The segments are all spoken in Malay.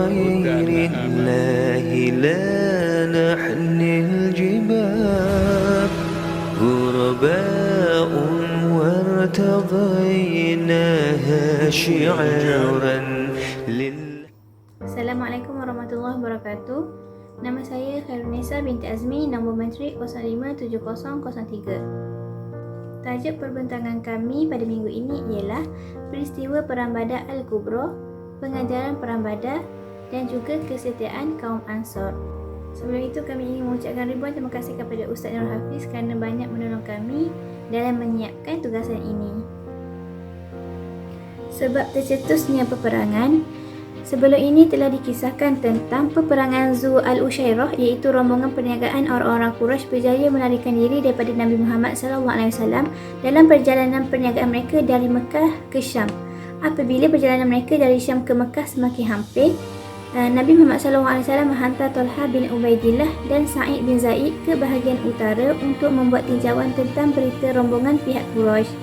غير الله لا نحمل الجبال غرباء وارتضيناها شعارا Assalamualaikum warahmatullahi wabarakatuh. Nama saya Khairunisa binti Azmi, nombor menteri 057003. Tajuk perbincangan kami pada minggu ini ialah peristiwa Perang Badar Al-Kubra, pengajaran Perang Badar dan juga kesetiaan kaum Ansar. Sebelum itu kami ingin mengucapkan ribuan terima kasih kepada Ustaz Nur Hafiz kerana banyak menolong kami dalam menyiapkan tugasan ini. Sebab tercetusnya peperangan. Sebelum ini telah dikisahkan tentang peperangan Zu Al-Ushairah, iaitu rombongan perniagaan orang-orang Quraisy berjaya melarikan diri daripada Nabi Muhammad SAW dalam perjalanan perniagaan mereka dari Mekah ke Syam. Apabila perjalanan mereka dari Syam ke Mekah semakin hampir, Nabi Muhammad SAW menghantar Talha bin Ubaidillah dan Sa'id bin Zaid ke bahagian utara untuk membuat tinjauan tentang berita rombongan pihak Quraisy.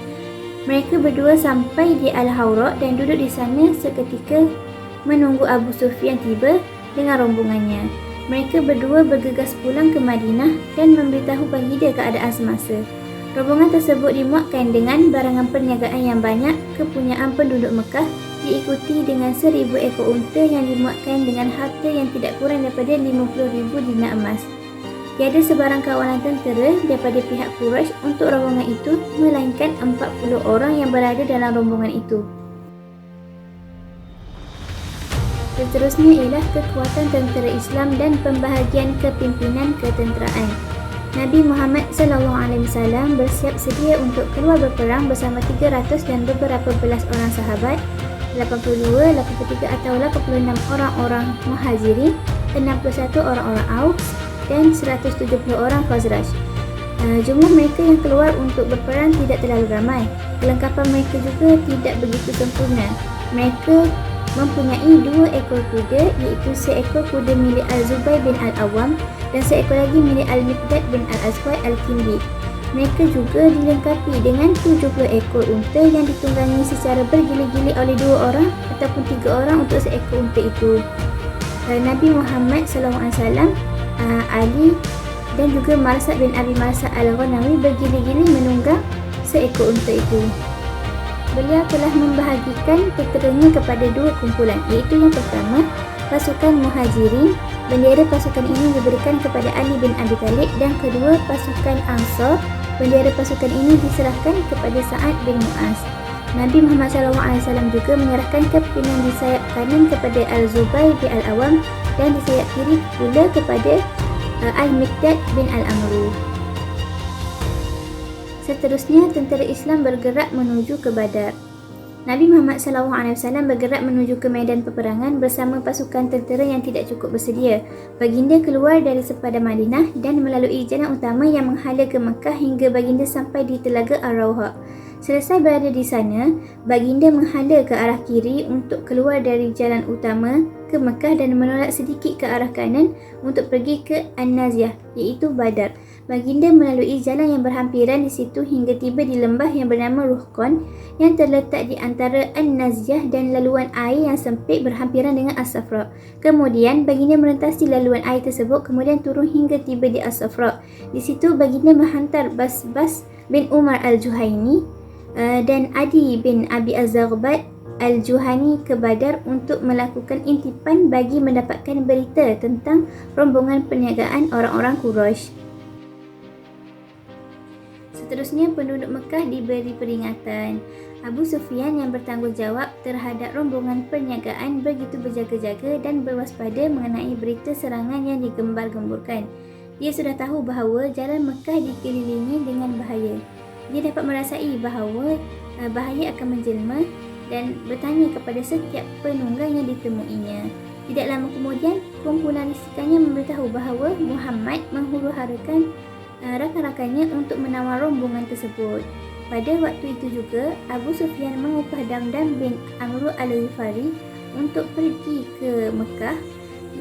Mereka berdua sampai di Al-Hawra dan duduk di sana seketika menunggu Abu Sufyan tiba dengan rombongannya. Mereka berdua bergegas pulang ke Madinah dan memberitahu baginda keadaan semasa. Rombongan tersebut dimuatkan dengan barangan perniagaan yang banyak, kepunyaan penduduk Mekah, diikuti dengan 1000 ekor unta yang dimuatkan dengan harta yang tidak kurang daripada 50,000 dinar emas. Tiada sebarang kawalan tentera daripada pihak Quraisy untuk rombongan itu, melainkan 40 orang yang berada dalam rombongan itu. Seterusnya ialah kekuatan tentera Islam dan pembahagian kepimpinan ketenteraan. Nabi Muhammad SAW bersiap sedia untuk keluar berperang bersama 300 dan beberapa belas orang sahabat, 82, 83 atau 86 orang-orang Muhajirin, 61 orang-orang Aus dan 170 orang Khazraj. Jumlah mereka yang keluar untuk berperang tidak terlalu ramai. Kelengkapan mereka juga tidak begitu sempurna. Mereka mempunyai 2 ekor kuda, iaitu seekor kuda milik Al-Zubair bin Al-Awwam dan seekor lagi milik Al-Miqdad bin Al-Aswad Al-Kindi. Mereka juga dilengkapi dengan 70 ekor unta yang ditunggangi secara bergili-gili oleh 2 orang ataupun 3 orang untuk seekor unta itu. Nabi Muhammad SAW, Ali dan juga Marsad bin Abi Marsad Al-Ghanawi bergili-gili menunggang seekor unta itu. Beliau telah membahagikan tenteranya kepada 2 kumpulan, iaitu yang pertama, pasukan Muhajirin. Bendera pasukan ini diberikan kepada Ali bin Abi Talib, dan kedua, pasukan Ansar. Bendera pasukan ini diserahkan kepada Sa'ad bin Mu'az. Nabi Muhammad SAW juga menyerahkan kepimpinan di sayap kanan kepada Al-Zubair bin Al-Awwam dan di sayap kiri pula kepada Al-Miqdad bin Al-Amru. Seterusnya, tentera Islam bergerak menuju ke Badar. Nabi Muhammad SAW bergerak menuju ke medan peperangan bersama pasukan tentera yang tidak cukup bersedia. Baginda keluar dari sepadan Madinah dan melalui jalan utama yang menghala ke Mekah hingga baginda sampai di Telaga Ar-Rawha. Selesai berada di sana, baginda menghala ke arah kiri untuk keluar dari jalan utama ke Mekah dan menolak sedikit ke arah kanan untuk pergi ke An-Naziyah, iaitu Badar. Baginda melalui jalan yang berhampiran di situ hingga tiba di lembah yang bernama Ruhqan yang terletak di antara An-Naziyah dan laluan air yang sempit berhampiran dengan As-Safra. Kemudian baginda melintasi laluan air tersebut, kemudian turun hingga tiba di As-Safra. Di situ baginda menghantar Bas bin Umar Al-Juhaini dan Adi bin Abi Az-Zaghbat Al-Juhani ke Badar untuk melakukan intipan bagi mendapatkan berita tentang rombongan perniagaan orang-orang Quraisy. Seterusnya, penduduk Mekah diberi peringatan. Abu Sufyan yang bertanggungjawab terhadap rombongan perniagaan begitu berjaga-jaga dan berwaspada mengenai berita serangan yang digembar-gemburkan. Dia sudah tahu bahawa jalan Mekah dikelilingi dengan bahaya. Dia dapat merasai bahawa bahaya akan menjelma dan bertanya kepada setiap penunggang yang ditemuinya. Tidak lama kemudian, kumpulan risikannya memberitahu bahawa Muhammad menghuru-harakan rakan-rakannya untuk menawar rombongan tersebut. Pada waktu itu juga, Abu Sufyan mengupah Damdam bin Amru Al-Ghifari untuk pergi ke Mekah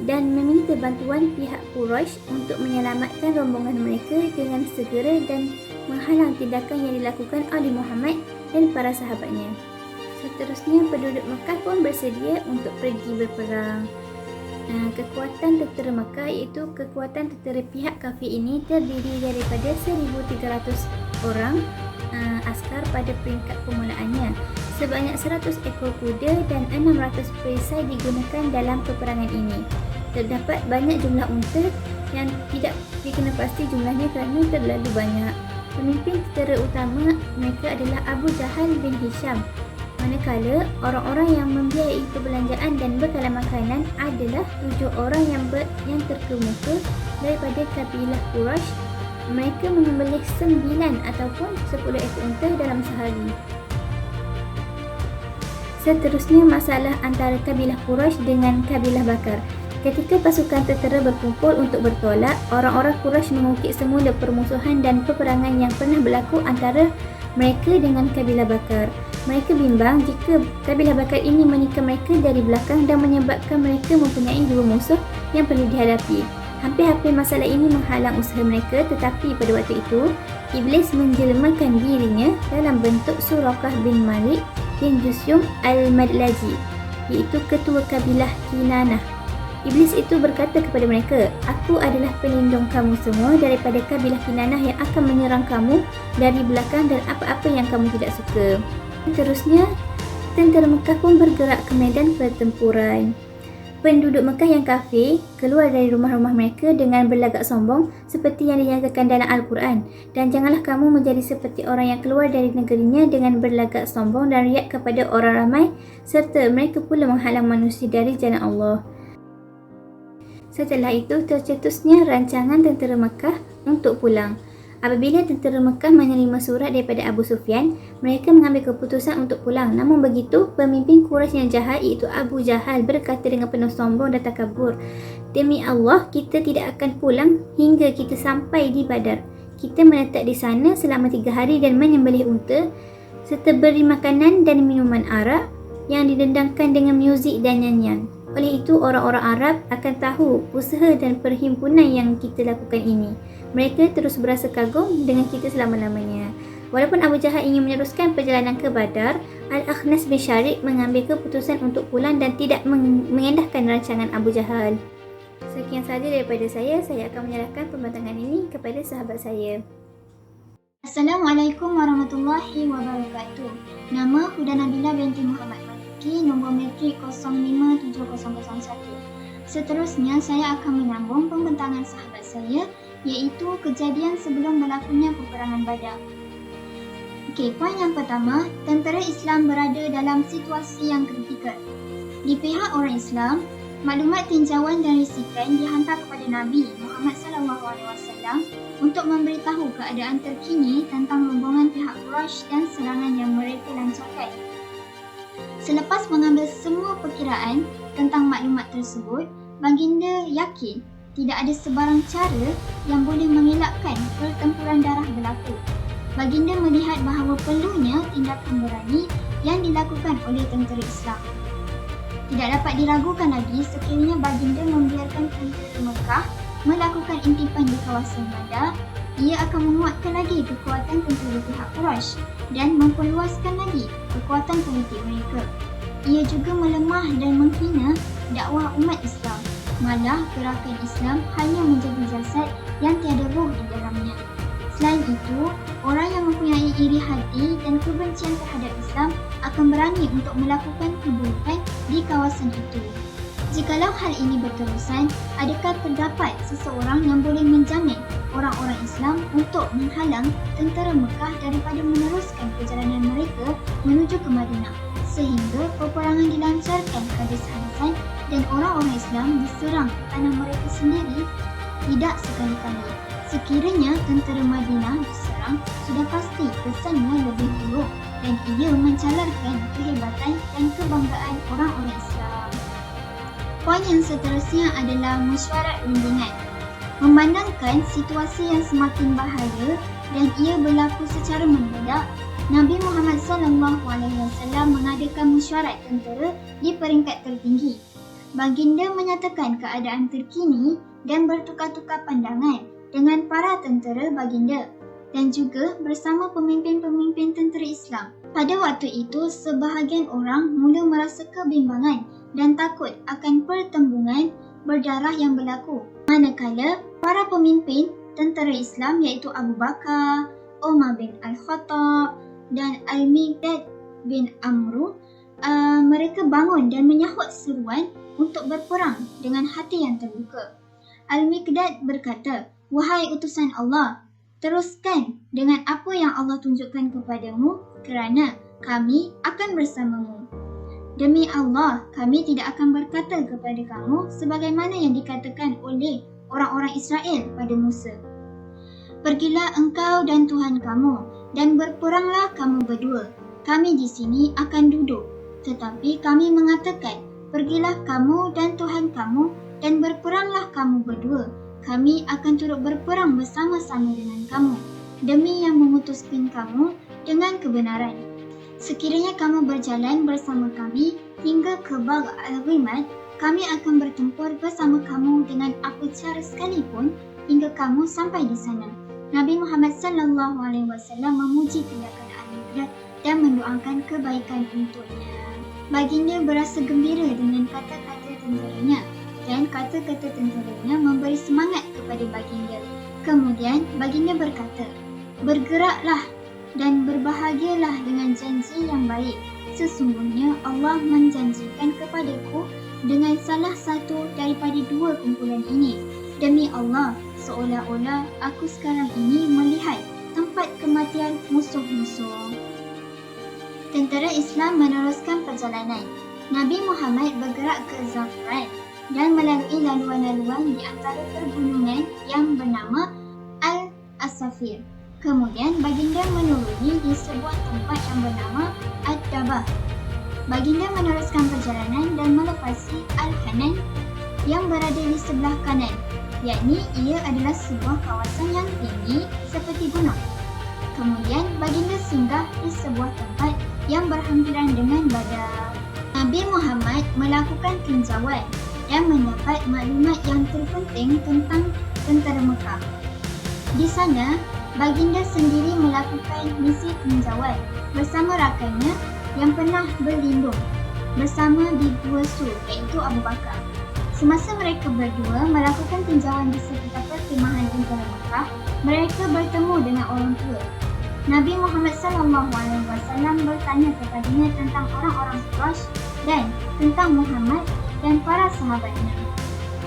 dan meminta bantuan pihak Quraisy untuk menyelamatkan rombongan mereka dengan segera dan menghalang tindakan yang dilakukan oleh Muhammad dan para sahabatnya. Seterusnya, penduduk Mekah pun bersedia untuk pergi berperang. Kekuatan tentera Mekah iaitu kekuatan tentera pihak kafir ini terdiri daripada 1,300 orang askar pada peringkat permulaannya. Sebanyak 100 ekor kuda dan 600 perisai digunakan dalam peperangan ini. Terdapat banyak jumlah unta yang tidak dikenal pasti jumlahnya kerana terlalu banyak. Pemimpin tentera utama mereka adalah Abu Jahal bin Hisham. Manakala orang-orang yang membiayai perbelanjaan dan bekalan makanan adalah 7 orang yang terkemuka daripada kabilah Quraisy. Mereka menyembelih 9 ataupun 10 ekor unta dalam sehari. Seterusnya, masalah antara kabilah Quraisy dengan kabilah Bakar. Ketika pasukan tentera berkumpul untuk bertolak, orang-orang Quraisy mengukit semula permusuhan dan peperangan yang pernah berlaku antara mereka dengan kabilah Bakar. Mereka bimbang jika kabilah Bakar ini menikam mereka dari belakang dan menyebabkan mereka mempunyai 2 musuh yang perlu dihadapi. Hampir-hampir masalah ini menghalang usaha mereka, tetapi pada waktu itu, Iblis menjelmakan dirinya dalam bentuk Suraqah bin Malik bin Jusyum al-Madlaji, iaitu ketua kabilah Kinanah. Iblis itu berkata kepada mereka, "Aku adalah pelindung kamu semua daripada kabilah Kinanah yang akan menyerang kamu dari belakang dan apa-apa yang kamu tidak suka." Seterusnya, tentera Mekah pun bergerak ke medan pertempuran. Penduduk Mekah yang kafir keluar dari rumah-rumah mereka dengan berlagak sombong seperti yang dinyatakan dalam Al-Quran. Dan janganlah kamu menjadi seperti orang yang keluar dari negerinya dengan berlagak sombong dan riak kepada orang ramai, serta mereka pula menghalang manusia dari jalan Allah. Setelah itu, tercetusnya rancangan tentera Mekah untuk pulang. Apabila tentera Mekah menerima surat daripada Abu Sufyan, mereka mengambil keputusan untuk pulang. Namun begitu, pemimpin Quraisy yang jahat iaitu Abu Jahal berkata dengan penuh sombong dan takabur, "Demi Allah, kita tidak akan pulang hingga kita sampai di Badar. Kita menetap di sana selama 3 hari dan menyembelih unta, serta beri makanan dan minuman arak yang didendangkan dengan muzik dan nyanyian. Oleh itu, orang-orang Arab akan tahu usaha dan perhimpunan yang kita lakukan ini. Mereka terus berasa kagum dengan kita selama-lamanya." Walaupun Abu Jahal ingin meneruskan perjalanan ke Badar, Al-Akhnas bin Syariq mengambil keputusan untuk pulang dan tidak mengendahkan rancangan Abu Jahal. Sekian sahaja daripada saya akan menyerahkan pembentangan ini kepada sahabat saya. Assalamualaikum warahmatullahi wabarakatuh. Nama Huda Nabila binti Muhammad Maliki, nombor metrik 057001. Seterusnya, saya akan menyambung pembentangan sahabat saya, iaitu kejadian sebelum berlakunya peperangan Badar. Okey, poin yang pertama, tentera Islam berada dalam situasi yang kritikal. Di pihak orang Islam, maklumat tinjauan dan risikan dihantar kepada Nabi Muhammad SAW untuk memberitahu keadaan terkini tentang rombongan pihak Quraisy dan serangan yang mereka lancarkan. Selepas mengambil semua perkiraan tentang maklumat tersebut, baginda yakin tidak ada sebarang cara yang boleh mengelakkan pertempuran darah berlaku. Baginda melihat bahawa perlunya tindakan berani yang dilakukan oleh tentera Islam. Tidak dapat diragukan lagi sekiranya baginda membiarkan tentera Mekah melakukan intipan di kawasan Badar, ia akan menguatkan lagi kekuatan tentera pihak Quraisy dan memperluaskan lagi kekuatan politik mereka. Ia juga melemah dan menghina dakwah umat Islam. Malah gerakan Islam hanya menjadi jasad yang tiada roh di dalamnya. Selain itu, orang yang mempunyai iri hati dan kebencian terhadap Islam akan berani untuk melakukan keburukan di kawasan itu. Jikalau hal ini berterusan, adakah terdapat seseorang yang boleh menjamin orang-orang Islam untuk menghalang tentera Mekah daripada meneruskan perjalanan mereka menuju ke Madinah, sehingga peperangan dilancarkan habis-habisan dan orang-orang Islam diserang ke tanah mereka sendiri? Tidak sekali-kali. Sekiranya tentera Madinah diserang, sudah pasti kesannya lebih buruk dan ia mencalarkan kehebatan dan kebanggaan orang-orang Islam. Poin yang seterusnya adalah mesyuarat rundingan. Memandangkan situasi yang semakin bahaya dan ia berlaku secara mendadak, Nabi Muhammad SAW mengadakan mesyuarat tentera di peringkat tertinggi. Baginda menyatakan keadaan terkini dan bertukar-tukar pandangan dengan para tentera baginda dan juga bersama pemimpin-pemimpin tentera Islam. Pada waktu itu, sebahagian orang mula merasa kebimbangan dan takut akan pertembungan berdarah yang berlaku. Manakala para pemimpin tentera Islam iaitu Abu Bakar, Umar bin Al-Khattab dan Al-Miqdad bin Amru, mereka bangun dan menyahut seruan untuk berperang dengan hati yang terbuka. Al-Miqdad berkata, "Wahai utusan Allah, teruskan dengan apa yang Allah tunjukkan kepadamu kerana kami akan bersamamu. Demi Allah, kami tidak akan berkata kepada kamu sebagaimana yang dikatakan oleh orang-orang Israel pada Musa. Pergilah engkau dan Tuhan kamu dan berperanglah kamu berdua. Kami di sini akan duduk. Tetapi kami mengatakan, pergilah kamu dan Tuhan kamu dan berperanglah kamu berdua. Kami akan turut berperang bersama-sama dengan kamu demi yang memutuskan kamu dengan kebenaran. Sekiranya kamu berjalan bersama kami hingga ke Bagh al-Ghimad, kami akan bertempur bersama kamu dengan apa cara sekalipun hingga kamu sampai di sana." Nabi Muhammad SAW memuji tindakan Al-Miqdad dan mendoakan kebaikan untuknya. Baginda berasa gembira dengan kata-kata tenteranya dan kata-kata tenteranya memberi semangat kepada baginda. Kemudian baginda berkata, "Bergeraklah dan berbahagialah dengan janji yang baik. Sesungguhnya Allah menjanjikan kepadaku dengan salah satu daripada dua kumpulan ini. Demi Allah, seolah-olah aku sekarang ini melihat tempat kematian musuh-musuh." Tentera Islam meneruskan perjalanan. Nabi Muhammad bergerak ke Zafran dan melalui laluan-laluan di antara pergunungan yang bernama Al-Asafir. Kemudian baginda menuruni di sebuah tempat yang bernama Ad-Dabah. Baginda meneruskan perjalanan dan melepasi Al-Hanan yang berada di sebelah kanan, yakni ia adalah sebuah kawasan yang tinggi seperti gunung. Kemudian baginda singgah di sebuah tempat yang berhampiran dengan badar. Nabi Muhammad melakukan tinjauan dan mendapat maklumat yang terpenting tentang tentera Mekah. Di sana, baginda sendiri melakukan misi tinjauan bersama rakannya yang pernah berlindung bersama di Gua Sur, iaitu Abu Bakar. Semasa mereka berdua melakukan tinjauan di sekitar perkemahan tentera Mekah, mereka bertemu dengan orang tua. Nabi Muhammad SAW bertanya kepadanya tentang orang-orang Quraisy dan tentang Muhammad dan para sahabatnya.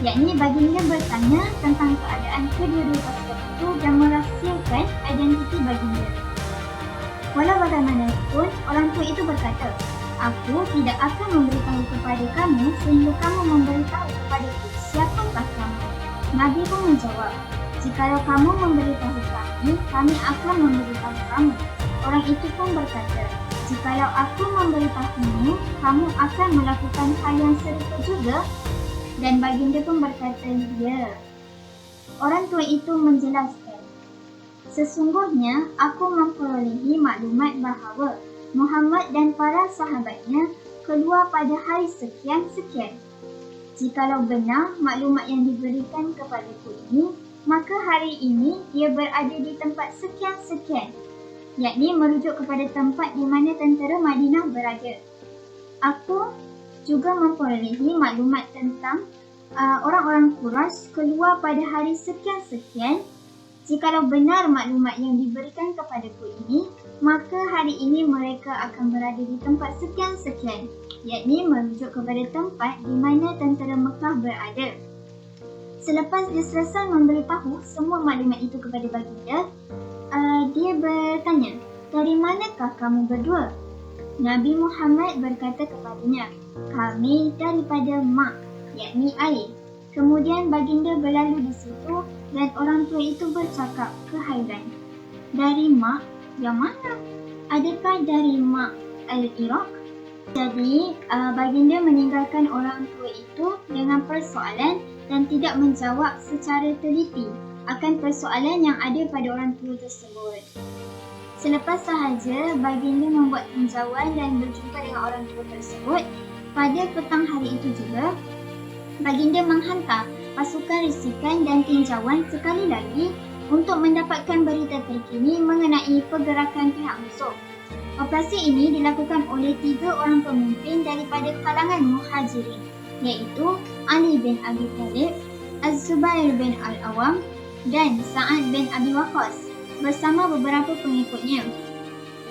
Yakni baginda bertanya tentang keadaan kedua-dua pasukan itu dan merahsiakan identiti baginda. Walau bagaimanapun, orang tua itu berkata, "Aku tidak akan memberitahu kepada kamu sehingga kamu memberitahu kepadaku siapakah kamu." Nabi pun menjawab, "Jikalau kamu memberitahu kami, kami akan memberitahu kamu." Orang itu pun berkata, "Jikalau aku memberitahumu, kamu akan melakukan hal yang serupa juga?" Dan baginda pun berkata, "Ya." Orang tua itu menjelaskan, "Sesungguhnya aku memperolehi maklumat bahawa Muhammad dan para sahabatnya keluar pada hari sekian-sekian. Jikalau benar maklumat yang diberikan kepadaku ini, maka hari ini ia berada di tempat sekian-sekian," yakni merujuk kepada tempat di mana tentera Madinah berada. "Aku juga memperolehi maklumat tentang orang-orang Quraisy keluar pada hari sekian-sekian. Jikalau benar maklumat yang diberikan kepadaku ini, maka hari ini mereka akan berada di tempat sekian-sekian," yakni merujuk kepada tempat di mana tentera Mekah berada. Selepas dia selesai memberitahu semua maklumat itu kepada baginda, dia bertanya, "Dari manakah kamu berdua?" Nabi Muhammad berkata kepadanya, "Kami daripada mak," yakni air. Kemudian baginda berlalu di situ dan orang tua itu bercakap kehairan, "Dari mak yang mana? Adakah dari mak Al-Iraq?" Jadi baginda meninggalkan orang tua itu dengan persoalan dan tidak menjawab secara teliti akan persoalan yang ada pada orang tua tersebut. Selepas sahaja baginda membuat tinjauan dan berjumpa dengan orang tua tersebut, pada petang hari itu juga baginda menghantar pasukan risikan dan tinjauan sekali lagi untuk mendapatkan berita terkini mengenai pergerakan pihak musuh. Operasi ini dilakukan oleh 3 orang pemimpin daripada kalangan Muhajirin, iaitu Ali bin Abi Thalib, Az-Zubair bin Al-Awam dan Sa'ad bin Abi Waqqas bersama beberapa pengikutnya.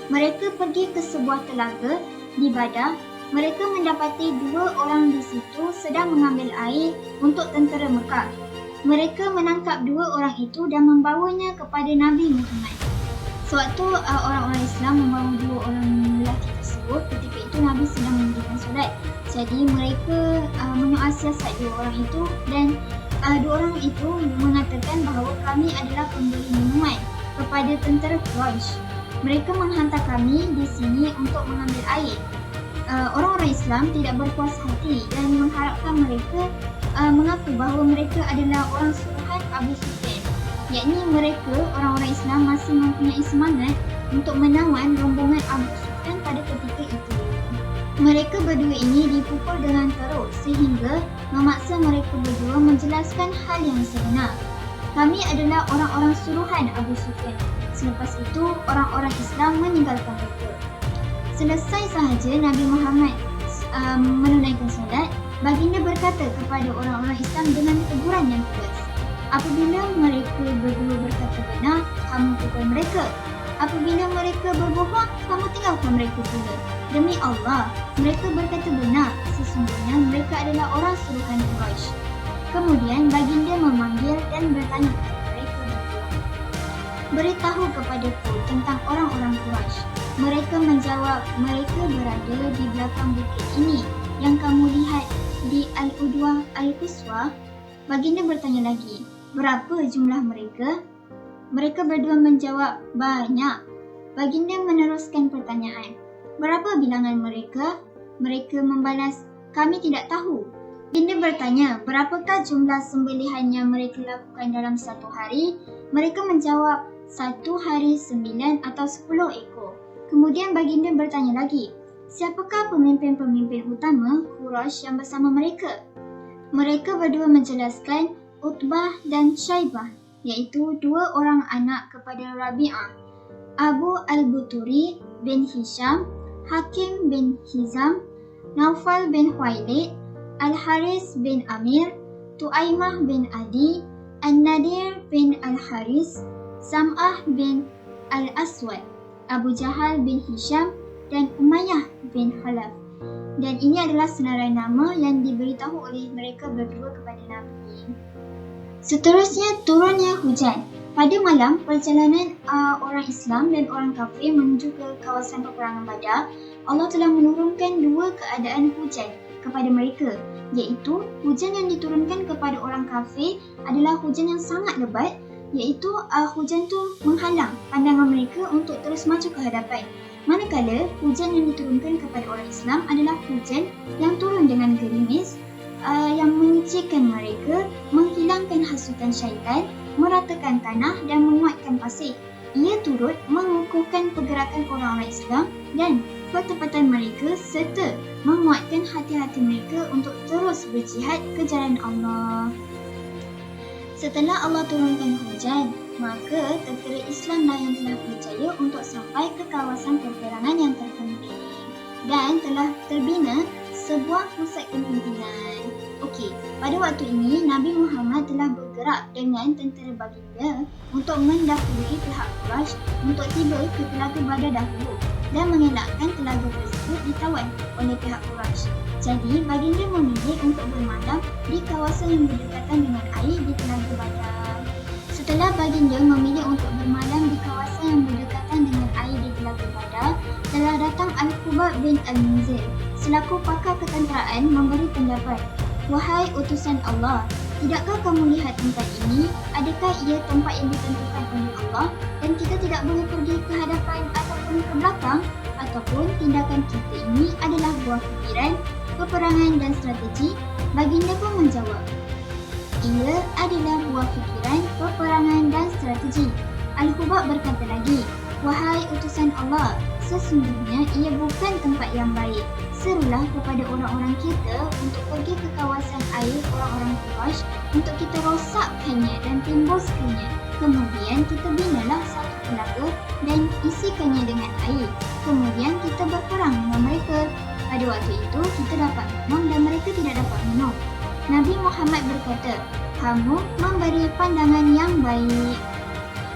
Mereka pergi ke sebuah telaga di Badar. Mereka mendapati 2 orang di situ sedang mengambil air untuk tentera Mekah. Mereka menangkap 2 orang itu dan membawanya kepada Nabi Muhammad. Sewaktu orang-orang Islam membawa 2 orang lelaki tersebut, ketika itu Nabi sedang mendirikan solat. Jadi mereka menyoal siasat 2 orang itu dan 2 orang itu mengatakan bahawa kami adalah pemberi minuman kepada tentera Quraisy. Mereka menghantar kami di sini untuk mengambil air. Orang-orang Islam tidak berpuas hati dan mengharapkan mereka mengaku bahawa mereka adalah orang suruhan Abu Sufyan. Yakni mereka, orang-orang Islam masih mempunyai semangat untuk menawan rombongan Abu Sufyan pada ketika itu. Mereka berdua ini dipukul dengan teruk sehingga memaksa mereka berdua menjelaskan hal yang sebenar. Kami adalah orang-orang suruhan Abu Sufyan. Selepas itu, orang-orang Islam meninggalkan mereka. Selesai sahaja Nabi Muhammad menunaikan solat, baginda berkata kepada orang-orang Islam dengan teguran yang tegas. Apabila mereka berdua berkata benar, kamu pukul mereka. Apabila mereka berbohong, kamu tinggalkan mereka pula. Demi Allah, mereka berkata benar. Sesungguhnya mereka adalah orang suruhan Quraisy. Kemudian baginda memanggil dan bertanya kepada mereka berdua, beritahu kepadaku tentang orang-orang Quraisy. Mereka menjawab, mereka berada di belakang bukit ini yang kamu lihat di Al-Udwah Al-Quswa. Baginda bertanya lagi, berapa jumlah mereka? Mereka berdua menjawab, banyak. Baginda meneruskan pertanyaan, berapa bilangan mereka? Mereka membalas, kami tidak tahu. Baginda bertanya, berapakah jumlah sembelihan yang mereka lakukan dalam satu hari? Mereka menjawab, 1 hari 9 atau 10 ekor. Kemudian baginda bertanya lagi, siapakah pemimpin-pemimpin utama Quraisy yang bersama mereka? Mereka berdua menjelaskan Utbah dan Syaibah, iaitu 2 orang anak kepada Rabi'ah, Abu Al-Buturi bin Hisham, Hakim bin Hizam, Naufal bin Khuwailid, Al-Haris bin Amir, Tu'aimah bin Adi, An-Nadir bin Al-Haris, Sam'ah bin Al-Aswad, Abu Jahal bin Hisham dan Umayyah bin Khalaf. Dan ini adalah senarai nama yang diberitahu oleh mereka berdua kepada Nabi. Seterusnya, turunnya hujan. Pada malam perjalanan orang Islam dan orang kafir menuju ke kawasan peperangan Badar, Allah telah menurunkan 2 keadaan hujan kepada mereka, iaitu hujan yang diturunkan kepada orang kafir adalah hujan yang sangat lebat, iaitu hujan tu menghalang pandangan mereka untuk terus maju ke hadapan. Manakala hujan yang diturunkan kepada orang Islam adalah hujan yang turun dengan gerimis yang menyicirkan mereka, menghilangkan hasutan syaitan, meratakan tanah dan menguatkan pasir. Ia turut mengukuhkan pergerakan orang-orang Islam dan ketepatan mereka serta menguatkan hati-hati mereka untuk terus berjihad ke jalan Allah. Setelah Allah turunkan hujan, maka tentera Islamlah yang telah berjaya untuk sampai ke kawasan peperangan yang terpenting dan telah terbina sebuah pusat kepimpinan. Okey, pada waktu ini Nabi Muhammad telah bergerak dengan tentera baginda untuk mendahului pihak Quraisy untuk tiba ke telaga Badar dahulu dan mengelakkan telaga tersebut ditawan oleh pihak Quraisy. Jadi, baginda memilih untuk bermalam di kawasan yang berdekatan dengan air di telaga Badar. Setelah baginda memilih untuk bermalam di kawasan yang berdekatan dengan air di telaga Badar, telah datang Al-Khubab bin Al-Munzir selaku pakar ketenteraan memberi pendapat, wahai utusan Allah, tidakkah kamu lihat tempat ini? Adakah ia tempat yang ditentukan oleh Allah dan kita tidak boleh pergi ke hadapan ataupun ke belakang? Ataupun tindakan kita ini adalah buah fikiran, peperangan dan strategi? Baginda pun menjawab, ia adalah buah fikiran, peperangan dan strategi. Al-Khubab berkata lagi, wahai utusan Allah, sesungguhnya ia bukan tempat yang baik. Serulah kepada orang-orang kita untuk pergi ke kawasan air orang-orang Quraisy untuk kita rosakkannya dan timbuskannya. Kemudian kita binalah satu telaga dan isikannya dengan air. Kemudian kita berperang dengan mereka. Pada waktu itu kita dapat minum dan mereka tidak dapat minum. Nabi Muhammad berkata, "Kamu memberi pandangan yang baik."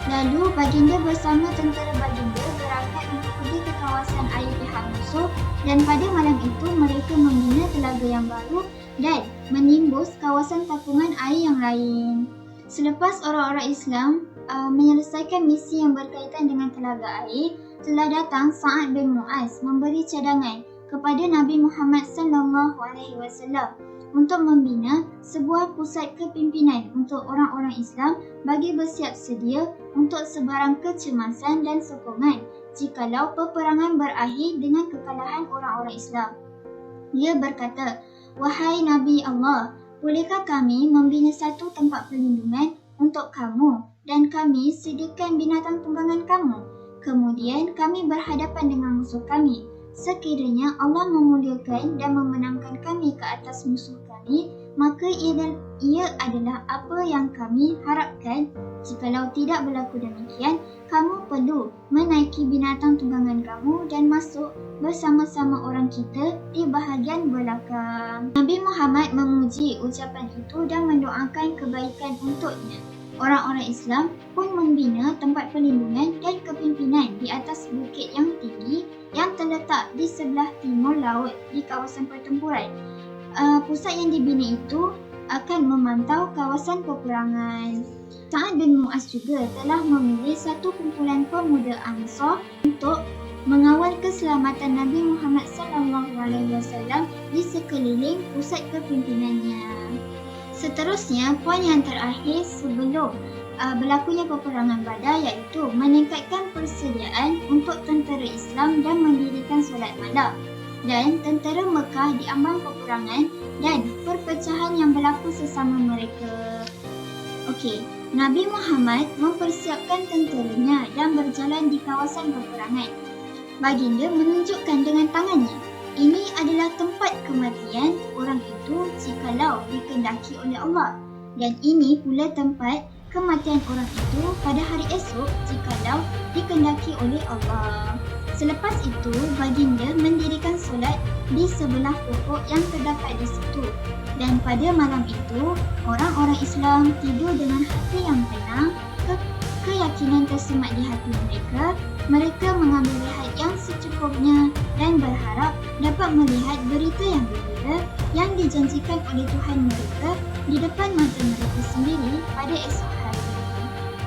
Lalu baginda bersama tentera baginda berangkat untuk pergi ke kawasan air pihak musuh, dan pada malam itu mereka membina telaga yang baru dan menimbus kawasan tapungan air yang lain. Selepas orang-orang Islam menyelesaikan misi yang berkaitan dengan telaga air, telah datang Sa'ad bin Mu'az memberi cadangan kepada Nabi Muhammad SAW untuk membina sebuah pusat kepimpinan untuk orang-orang Islam bagi bersiap sedia untuk sebarang kecemasan dan sokongan jikalau peperangan berakhir dengan kekalahan orang-orang Islam. Dia berkata, "Wahai Nabi Allah, bolehkah kami membina satu tempat perlindungan untuk kamu dan kami sediakan binatang tunggangan kamu? Kemudian kami berhadapan dengan musuh kami. Sekiranya Allah memuliakan dan memenangkan kami ke atas musuh kami, maka ia adalah apa yang kami harapkan. Jikalau tidak berlaku demikian, kamu perlu menaiki binatang tunggangan kamu dan masuk bersama-sama orang kita di bahagian belakang." Nabi Muhammad memuji ucapan itu dan mendoakan kebaikan untuknya. Orang-orang Islam pun membina tempat perlindungan dan kepimpinan di atas bukit yang tinggi yang terletak di sebelah timur laut di kawasan pertempuran. Pusat yang dibina itu akan memantau kawasan peperangan. Sa'ad bin Mu'az juga telah memilih satu kumpulan pemuda Ansar untuk mengawal keselamatan Nabi Muhammad SAW di sekeliling pusat kepimpinannya. Seterusnya, poin yang terakhir sebelum berlakunya peperangan Badar iaitu meningkatkan persediaan untuk tentera Islam dan mendirikan solat malam. Dan tentera Mekah diambang peperangan dan perpecahan yang berlaku sesama mereka. Okey, Nabi Muhammad mempersiapkan tenteranya dan berjalan di kawasan peperangan. Baginda menunjukkan dengan tangannya, ini adalah tempat kematian orang itu jikalau dikehendaki oleh Allah, dan ini pula tempat kematian orang itu pada hari esok jikalau dikehendaki oleh Allah. Selepas itu, baginda mendirikan solat di sebelah pokok yang terdapat di situ, dan pada malam itu orang-orang Islam tidur dengan hati yang tenang. Keyakinan tersemat di hati mereka. Mereka mengambil rehat yang secukupnya dan berharap dapat melihat berita yang gembira yang dijanjikan oleh Tuhan mereka di depan mata mereka sendiri pada esok hari.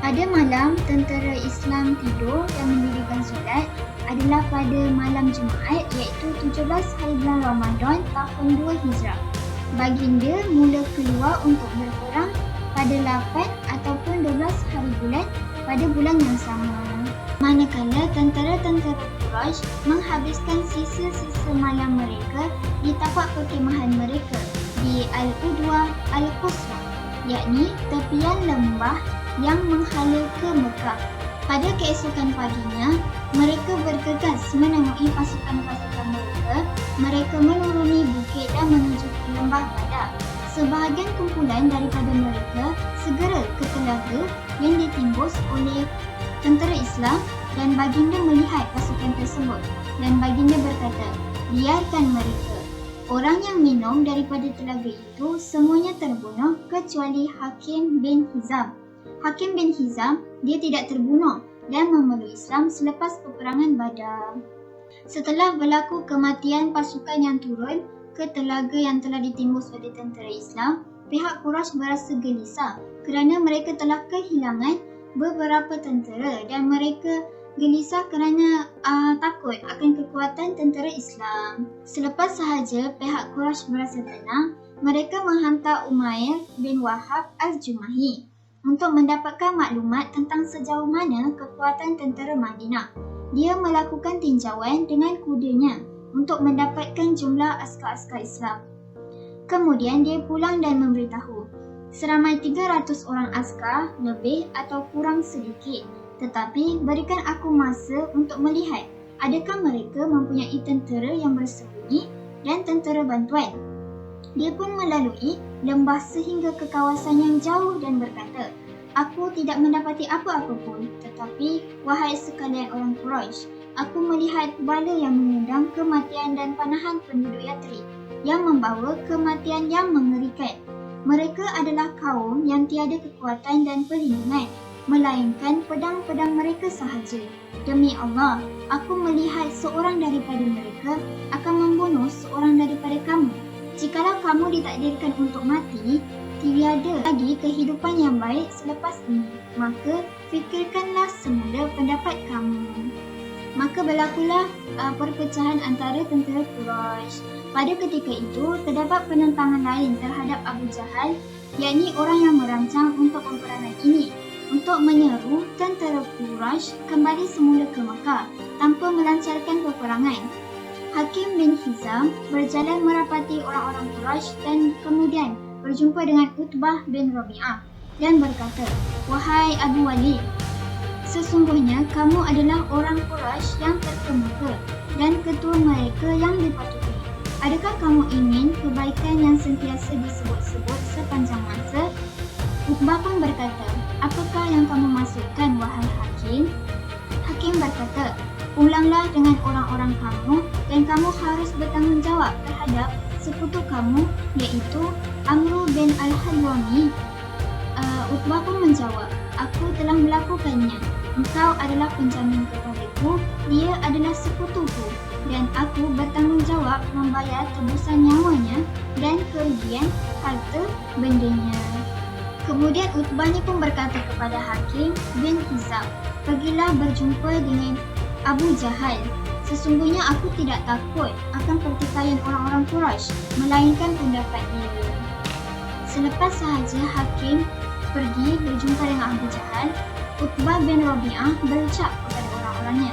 Pada malam tentera Islam tidur dan mendirikan solat adalah pada malam Jumaat iaitu 17 hari bulan Ramadan tahun 2 Hijrah. Baginda mula keluar untuk berperang pada 8 ataupun 12 hari bulan pada bulan yang sama. Manakala tentera-tentera Quraisy menghabiskan sisa-sisa malam mereka di tapak perkemahan mereka di Al-Udwa Al-Quswa, yakni tepian lembah yang menghala ke Mekah. Pada keesokan paginya, mereka bergegas menemui pasukan-pasukan mereka. Mereka menuruni bukit dan menuju ke lembah Badar. Sebahagian kumpulan daripada mereka segera ke telaga yang ditimbus oleh tentera Islam, dan baginda melihat pasukan tersebut, dan baginda berkata, "Biarkan mereka." Orang yang minum daripada telaga itu semuanya terbunuh kecuali Hakim bin Hizam. Hakim bin Hizam dia tidak terbunuh dan memeluk Islam selepas peperangan Badar. Setelah berlaku kematian pasukan yang turun ke telaga yang telah ditimbus oleh tentera Islam, pihak Quraisy merasa gelisah kerana mereka telah kehilangan beberapa tentera, dan mereka gelisah kerana takut akan kekuatan tentera Islam. Selepas sahaja pihak Quraisy merasa tenang, mereka menghantar Umair bin Wahab Al-Jumahi untuk mendapatkan maklumat tentang sejauh mana kekuatan tentera Madinah. Dia melakukan tinjauan dengan kudanya untuk mendapatkan jumlah askar-askar Islam. Kemudian dia pulang dan memberitahu, seramai 300 orang askar lebih atau kurang sedikit, tetapi berikan aku masa untuk melihat adakah mereka mempunyai tentera yang bersembunyi dan tentera bantuan. Dia pun melalui lembah sehingga ke kawasan yang jauh dan berkata, "Aku tidak mendapati apa-apa pun, tetapi wahai sekalian orang Quraisy, aku melihat bala yang mengundang kematian dan panahan penduduk Yathrib yang membawa kematian yang mengerikan. Mereka adalah kaum yang tiada kekuatan dan perlindungan, melainkan pedang-pedang mereka sahaja. Demi Allah, aku melihat seorang daripada mereka akan membunuh seorang daripada kamu. Jikalau kamu ditakdirkan untuk mati, tiada lagi kehidupan yang baik selepas ini. Maka fikirkanlah semula pendapat kamu. Maka berlakulah perpecahan antara tentera Quraisy. Pada ketika itu, terdapat penentangan lain terhadap Abu Jahal, yakni orang yang merancang untuk peperangan ini, untuk menyeru tentera Quraisy kembali semula ke Makkah tanpa melancarkan peperangan. Hakim bin Hizam berjalan merapati orang-orang Quraisy dan kemudian berjumpa dengan Utbah bin Rabi'ah dan berkata, "Wahai Abu Walid, sesungguhnya kamu adalah orang Quraisy yang terkemuka dan ketua mereka yang dipatuhi. Adakah kamu ingin kebaikan yang sentiasa disebut-sebut sepanjang masa?" Utbah pun berkata, "Apakah yang kamu maksudkan, wahai Hakim?" Hakim berkata, "Ulanglah dengan orang-orang kamu dan kamu harus bertanggungjawab terhadap sekutu kamu, iaitu Amru bin Al-Hadrami." Utbah pun menjawab, "Aku telah melakukannya. Engkau adalah penjamin kepadaku, dia adalah sekutuku, dan aku bertanggungjawab membayar tebusan nyawanya dan kerugian harta bendanya." Kemudian Utbah ni pun berkata kepada Hakim bin Hizam, "Pergilah berjumpa dengan Abu Jahal. Sesungguhnya aku tidak takut akan pertikaian orang-orang Quraisy, melainkan pendapat dia." Selepas sahaja Hakim pergi berjumpa dengan Abu Jahal, Utbah bin Rabi'ah berucap kepada orang-orangnya,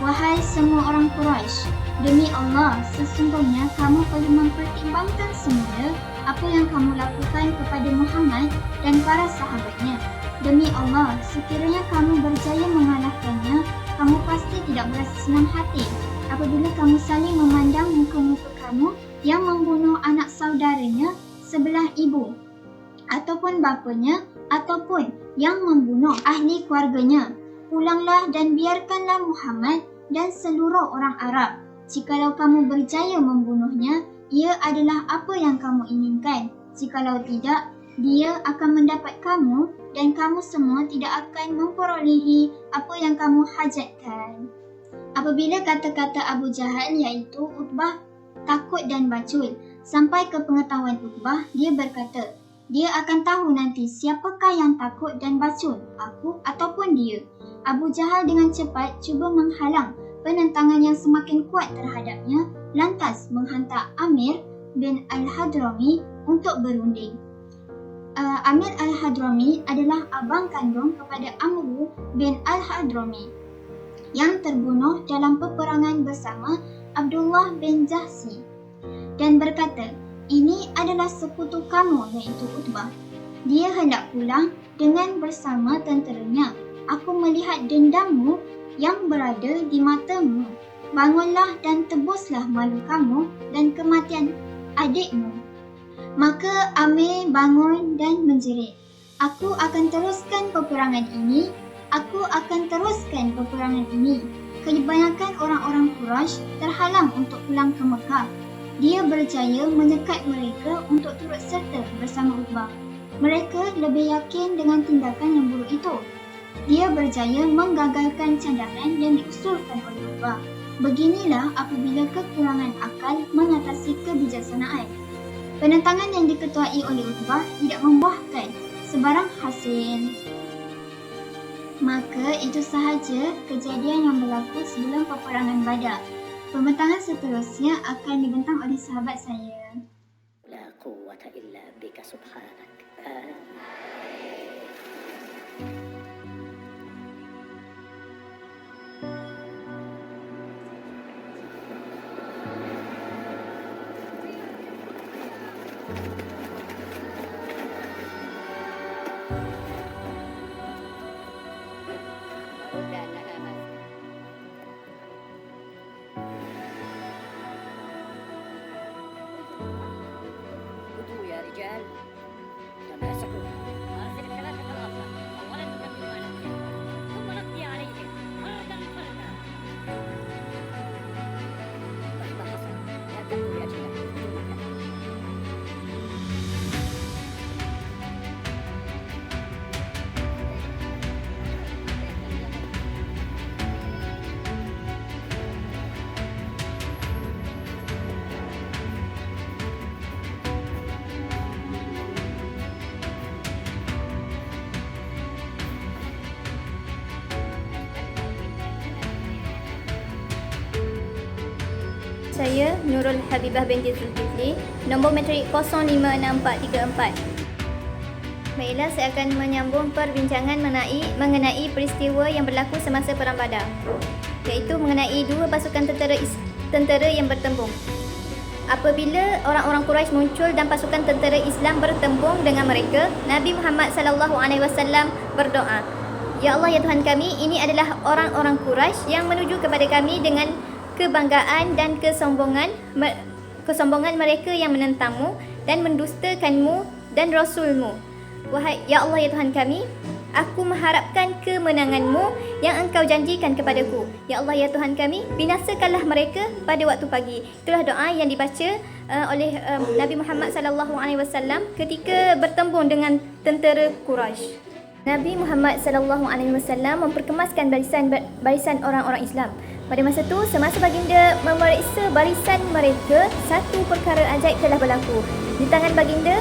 "Wahai semua orang Quraisy, demi Allah, sesungguhnya kamu perlu mempertimbangkan semula apa yang kamu lakukan kepada Muhammad dan para sahabatnya. Demi Allah, sekiranya kamu berjaya mengalahkannya, kamu pasti tidak berasa senang hati apabila kamu saling memandang muka-muka kamu yang membunuh anak saudaranya sebelah ibu, ataupun bapanya, ataupun yang membunuh ahli keluarganya. Pulanglah dan biarkanlah Muhammad dan seluruh orang Arab. Jikalau kamu berjaya membunuhnya, ia adalah apa yang kamu inginkan. Jikalau tidak, dia akan mendapat kamu dan kamu semua tidak akan memperolehi apa yang kamu hajatkan." Apabila kata-kata Abu Jahal iaitu Utbah takut dan bacul sampai ke pengetahuan Utbah, dia berkata, dia akan tahu nanti siapakah yang takut dan bacul, aku ataupun dia. Abu Jahal dengan cepat cuba menghalang penentangan yang semakin kuat terhadapnya, lantas menghantar Amir bin Al-Hadrami untuk berunding. Amir Al-Hadrami adalah abang kandung kepada Amru bin Al-Hadrami yang terbunuh dalam peperangan bersama Abdullah bin Jahsi, dan berkata, "Ini adalah sekutu kamu, iaitu Utbah. Dia hendak pulang dengan bersama tenteranya. Aku melihat dendammu yang berada di matamu. Bangunlah dan tebuslah malu kamu dan kematian adikmu." Maka Amir bangun dan menjerit, "Aku akan teruskan peperangan ini. Aku akan teruskan peperangan ini." Kebanyakan orang-orang Quraisy terhalang untuk pulang ke Mekah. Dia berjaya menyekat mereka untuk turut serta bersama Utbah. Mereka lebih yakin dengan tindakan yang buruk itu. Dia berjaya menggagalkan cadangan yang diusulkan oleh Utbah. Beginilah apabila kekurangan akal mengatasi kebijaksanaan. Penentangan yang diketuai oleh Utbah tidak membuahkan sebarang hasil. Maka itu sahaja kejadian yang berlaku sebelum peperangan Badar. Pembentangan seterusnya akan dibentang oleh sahabat saya. La quwwata illa bika subhanak. خذوا يا رجال تماسكوا saya Nurul Habibah binti Zulkifli, nombor matrik 056434. Baiklah, saya akan menyambung perbincangan mengenai peristiwa yang berlaku semasa Perang Badar, iaitu mengenai dua pasukan tentera yang bertembung. Apabila orang-orang Quraisy muncul dan pasukan tentera Islam bertembung dengan mereka, Nabi Muhammad SAW berdoa, "Ya Allah, ya Tuhan kami, ini adalah orang-orang Quraisy yang menuju kepada kami dengan kebanggaan dan kesombongan mereka yang menentangmu dan mendustakanmu dan Rasulmu. Wahai ya Allah, ya Tuhan kami, aku mengharapkan kemenanganmu yang engkau janjikan kepadaku. Ya Allah, ya Tuhan kami, binasakanlah mereka pada waktu pagi." Itulah doa yang dibaca oleh Nabi Muhammad SAW ketika bertembung dengan tentera Quraisy. Nabi Muhammad SAW memperkemaskan barisan orang-orang Islam. Pada masa itu, semasa baginda memeriksa barisan mereka, satu perkara ajaib telah berlaku. Di tangan baginda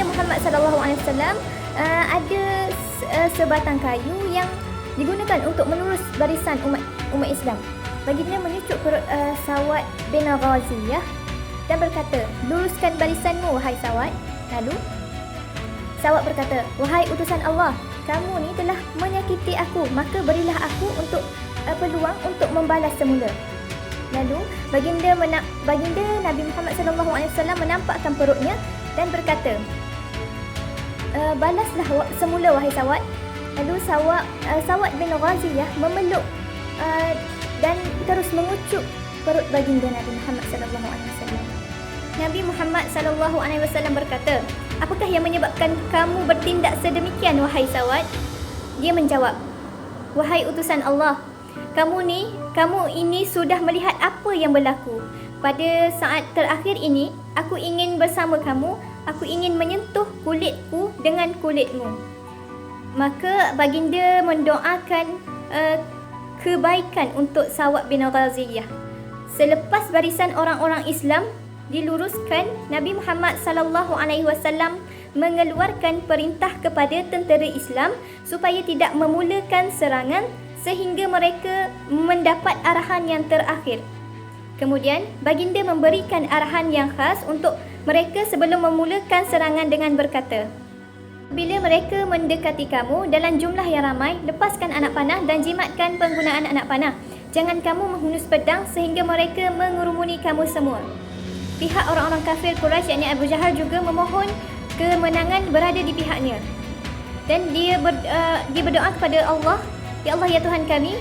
Muhammad SAW ada sebatang kayu yang digunakan untuk melurus barisan umat Islam. Baginda menyucuk perut Sawad bin Ghaziyah dan berkata, "Luruskan barisanmu, wahai Sawad." Lalu Sawad berkata, "Wahai utusan Allah, kamu ni telah menyakiti aku, maka berilah aku peluang untuk membalas semula." Lalu baginda Nabi Muhammad SAW menampakkan perutnya dan berkata, "Balaslah semula, wahai Sawad." Lalu Sawad bin Ghaziyah memeluk dan terus mengucuk perut baginda Nabi Muhammad SAW. Nabi Muhammad SAW berkata, "Apakah yang menyebabkan kamu bertindak sedemikian, wahai Sawad?" Dia menjawab, "Wahai utusan Allah, kamu ini sudah melihat apa yang berlaku. Pada saat terakhir ini, aku ingin bersama kamu, aku ingin menyentuh kulitku dengan kulitmu." Maka baginda mendoakan kebaikan untuk Sawad bin Ghaziyah. Selepas barisan orang-orang Islam diluruskan, Nabi Muhammad SAW mengeluarkan perintah kepada tentera Islam supaya tidak memulakan serangan sehingga mereka mendapat arahan yang terakhir. Kemudian, baginda memberikan arahan yang khas untuk mereka sebelum memulakan serangan dengan berkata, "Bila mereka mendekati kamu dalam jumlah yang ramai, lepaskan anak panah dan jimatkan penggunaan anak panah. Jangan kamu menghunus pedang sehingga mereka mengerumuni kamu semua." Pihak orang-orang kafir Quraisy, yakni Abu Jahal, juga memohon kemenangan berada di pihaknya. Dan dia berdoa kepada Allah, "Ya Allah, ya Tuhan kami,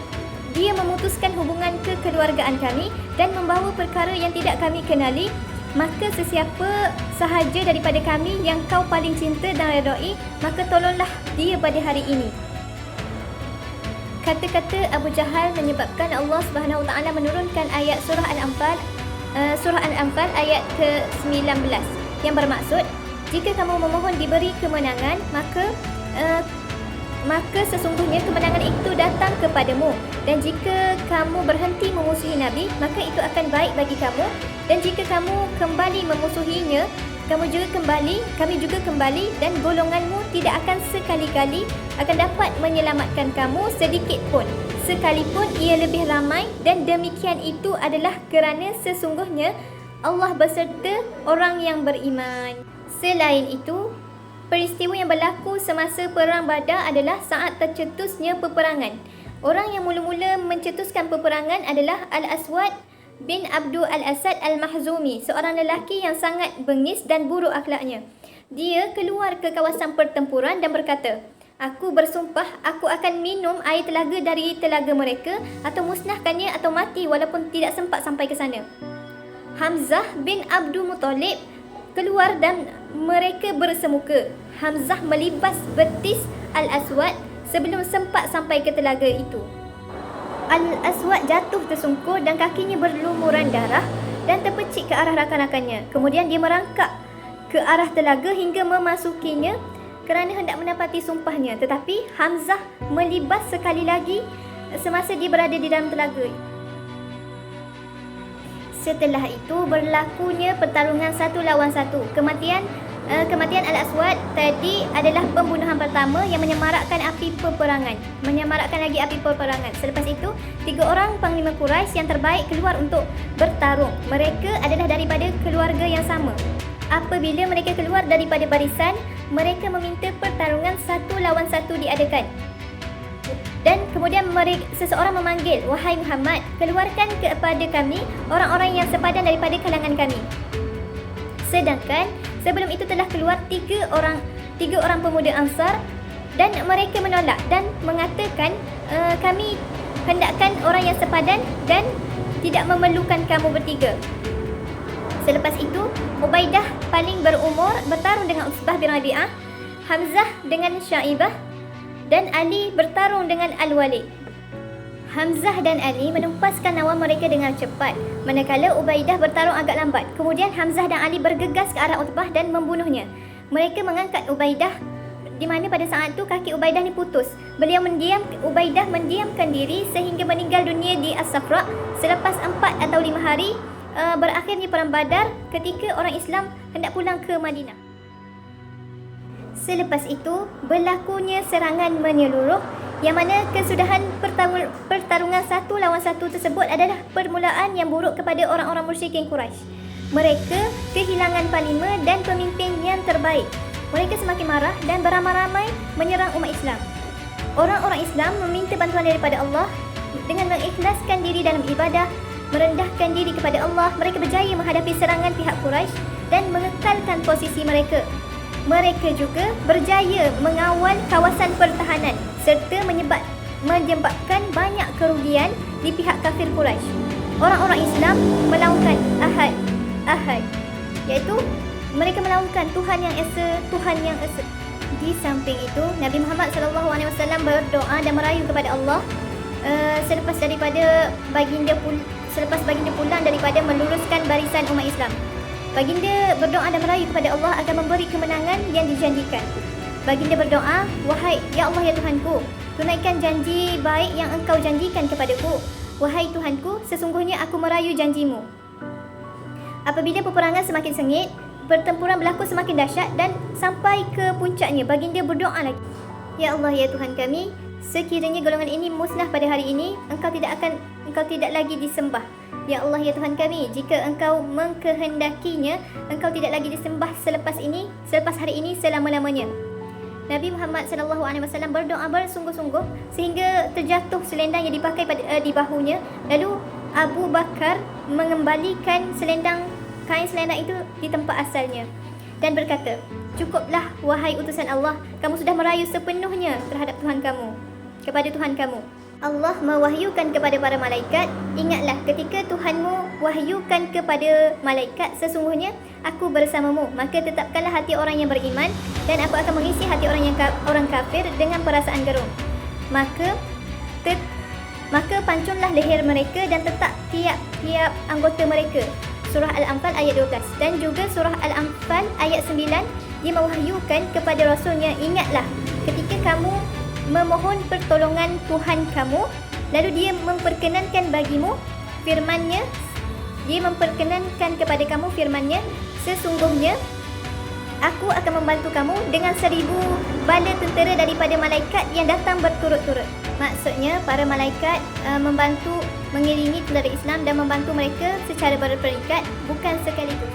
dia memutuskan hubungan kekeluargaan kami dan membawa perkara yang tidak kami kenali. Maka sesiapa sahaja daripada kami yang kau paling cinta dan redai, maka tolonglah dia pada hari ini." Kata-kata Abu Jahal menyebabkan Allah Subhanahu Wa Taala menurunkan ayat surah Al-Anfal ayat ke-19 yang bermaksud, "Jika kamu memohon diberi kemenangan, maka sesungguhnya kemenangan itu datang kepadamu. Dan jika kamu berhenti memusuhi Nabi, maka itu akan baik bagi kamu. Dan jika kamu kembali memusuhinya, kami juga kembali, dan golonganmu tidak akan sekali-kali akan dapat menyelamatkan kamu sedikit pun, sekalipun ia lebih ramai, dan demikian itu adalah kerana sesungguhnya Allah beserta orang yang beriman." Selain itu, peristiwa yang berlaku semasa Perang Badar adalah saat tercetusnya peperangan. Orang yang mula-mula mencetuskan peperangan adalah Al-Aswad bin Abdul Al-Asad Al-Mahzumi, seorang lelaki yang sangat bengis dan buruk akhlaknya. Dia keluar ke kawasan pertempuran dan berkata, "Aku bersumpah aku akan minum air telaga dari telaga mereka atau musnahkannya atau mati walaupun tidak sempat sampai ke sana." Hamzah bin Abdul Muttalib keluar dan mereka bersemuka. Hamzah melibas betis Al-Aswad sebelum sempat sampai ke telaga itu. Al-Aswad jatuh tersungkur dan kakinya berlumuran darah dan terpecik ke arah rakan-rakannya. Kemudian dia merangkak ke arah telaga hingga memasukinya kerana hendak menepati sumpahnya. Tetapi Hamzah melibas sekali lagi semasa dia berada di dalam telaga. Setelah itu berlakunya pertarungan 1 lawan 1. Kematian Kematian Al-Aswad tadi adalah pembunuhan pertama yang menyemarakkan api peperangan. Selepas itu, 3 orang panglima Quraisy yang terbaik keluar untuk bertarung. Mereka adalah daripada keluarga yang sama. Apabila mereka keluar daripada barisan, mereka meminta pertarungan 1 lawan 1 diadakan. Dan kemudian seseorang memanggil, "Wahai Muhammad, keluarkan kepada kami orang-orang yang sepadan daripada kalangan kami." Sedangkan sebelum itu telah keluar 3 orang pemuda Ansar dan mereka menolak dan mengatakan, "Kami hendakkan orang yang sepadan dan tidak memerlukan kamu bertiga." Selepas itu, Ubaidah paling berumur bertarung dengan Utsbah bin Rabi'ah, Hamzah dengan Syaibah, dan Ali bertarung dengan Al-Walid. Hamzah dan Ali menumpaskan nyawa mereka dengan cepat, manakala Ubaidah bertarung agak lambat. Kemudian Hamzah dan Ali bergegas ke arah Utbah dan membunuhnya. Mereka mengangkat Ubaidah, di mana pada saat itu kaki Ubaidah ni putus. Ubaidah mendiamkan diri sehingga meninggal dunia di As-Safra selepas 4 atau 5 hari berakhirnya perang Badar ketika orang Islam hendak pulang ke Madinah. Selepas itu, berlakunya serangan menyeluruh yang mana kesudahan pertarungan 1 lawan 1 tersebut adalah permulaan yang buruk kepada orang-orang musyrikin Quraisy. Mereka kehilangan panglima dan pemimpin yang terbaik. Mereka semakin marah dan beramai-ramai menyerang umat Islam. Orang-orang Islam meminta bantuan daripada Allah dengan mengikhlaskan diri dalam ibadah, merendahkan diri kepada Allah. Mereka berjaya menghadapi serangan pihak Quraisy dan mengekalkan posisi mereka. Mereka juga berjaya mengawal kawasan pertahanan serta menyebabkan banyak kerugian di pihak kafir Quraisy. Orang-orang Islam melaungkan Ahad, iaitu mereka melaungkan Tuhan yang Esa. Di samping itu, Nabi Muhammad SAW berdoa dan merayu kepada Allah selepas baginda pulang daripada meluruskan barisan umat Islam. Baginda berdoa dan merayu kepada Allah akan memberi kemenangan yang dijanjikan. Baginda berdoa, "Wahai ya Allah ya Tuhanku, tunaikan janji baik yang engkau janjikan kepadaku. Wahai Tuhanku, sesungguhnya aku merayu janjimu." Apabila peperangan semakin sengit, pertempuran berlaku semakin dahsyat dan sampai ke puncaknya, baginda berdoa lagi, "Ya Allah ya Tuhan kami, sekiranya golongan ini musnah pada hari ini, engkau tidak lagi disembah. Ya Allah ya Tuhan kami, jika engkau mengkehendakinya, engkau tidak lagi disembah selepas hari ini selama-lamanya." Nabi Muhammad SAW berdoa bersungguh-sungguh sehingga terjatuh selendang yang dipakai di bahunya. Lalu Abu Bakar mengembalikan kain selendang itu di tempat asalnya dan berkata, "Cukuplah wahai utusan Allah, kamu sudah merayu sepenuhnya kepada Tuhan kamu. Allah mewahyukan kepada para malaikat, ingatlah ketika Tuhanmu wahyukan kepada malaikat, sesungguhnya aku bersamamu, maka tetapkanlah hati orang yang beriman dan aku akan mengisi hati orang kafir dengan perasaan gerung. Maka pancunglah leher mereka dan tetap tiap-tiap anggota mereka." Surah Al-Anfal ayat 12 dan juga surah Al-Anfal ayat 9, dia mewahyukan kepada Rasulnya, ingatlah ketika kamu memohon pertolongan Tuhan kamu, lalu dia memperkenankan kepada kamu firman-Nya, sesungguhnya aku akan membantu kamu dengan 1000 bala tentera daripada malaikat yang datang berturut-turut. Maksudnya para malaikat membantu mengiringi tentera Islam dan membantu mereka secara berperingkat, bukan sekaligus.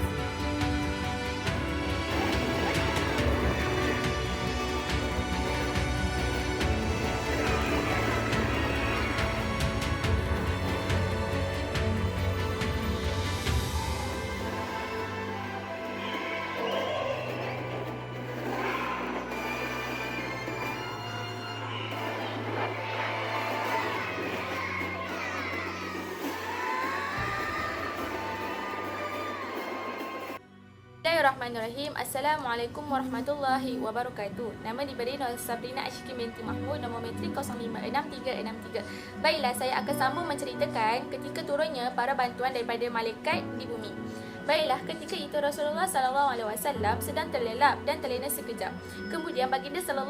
Bismillahirrahmanirrahim. Assalamualaikum warahmatullahi wabarakatuh. Nama diberi Nur Sabrina Ashiki binti Mahmud, nombor metrik 056363. Baiklah, saya akan sambung menceritakan ketika turunnya para bantuan daripada malaikat di bumi. Baiklah, ketika itu Rasulullah SAW sedang terlelap dan terlena sekejap. Kemudian baginda SAW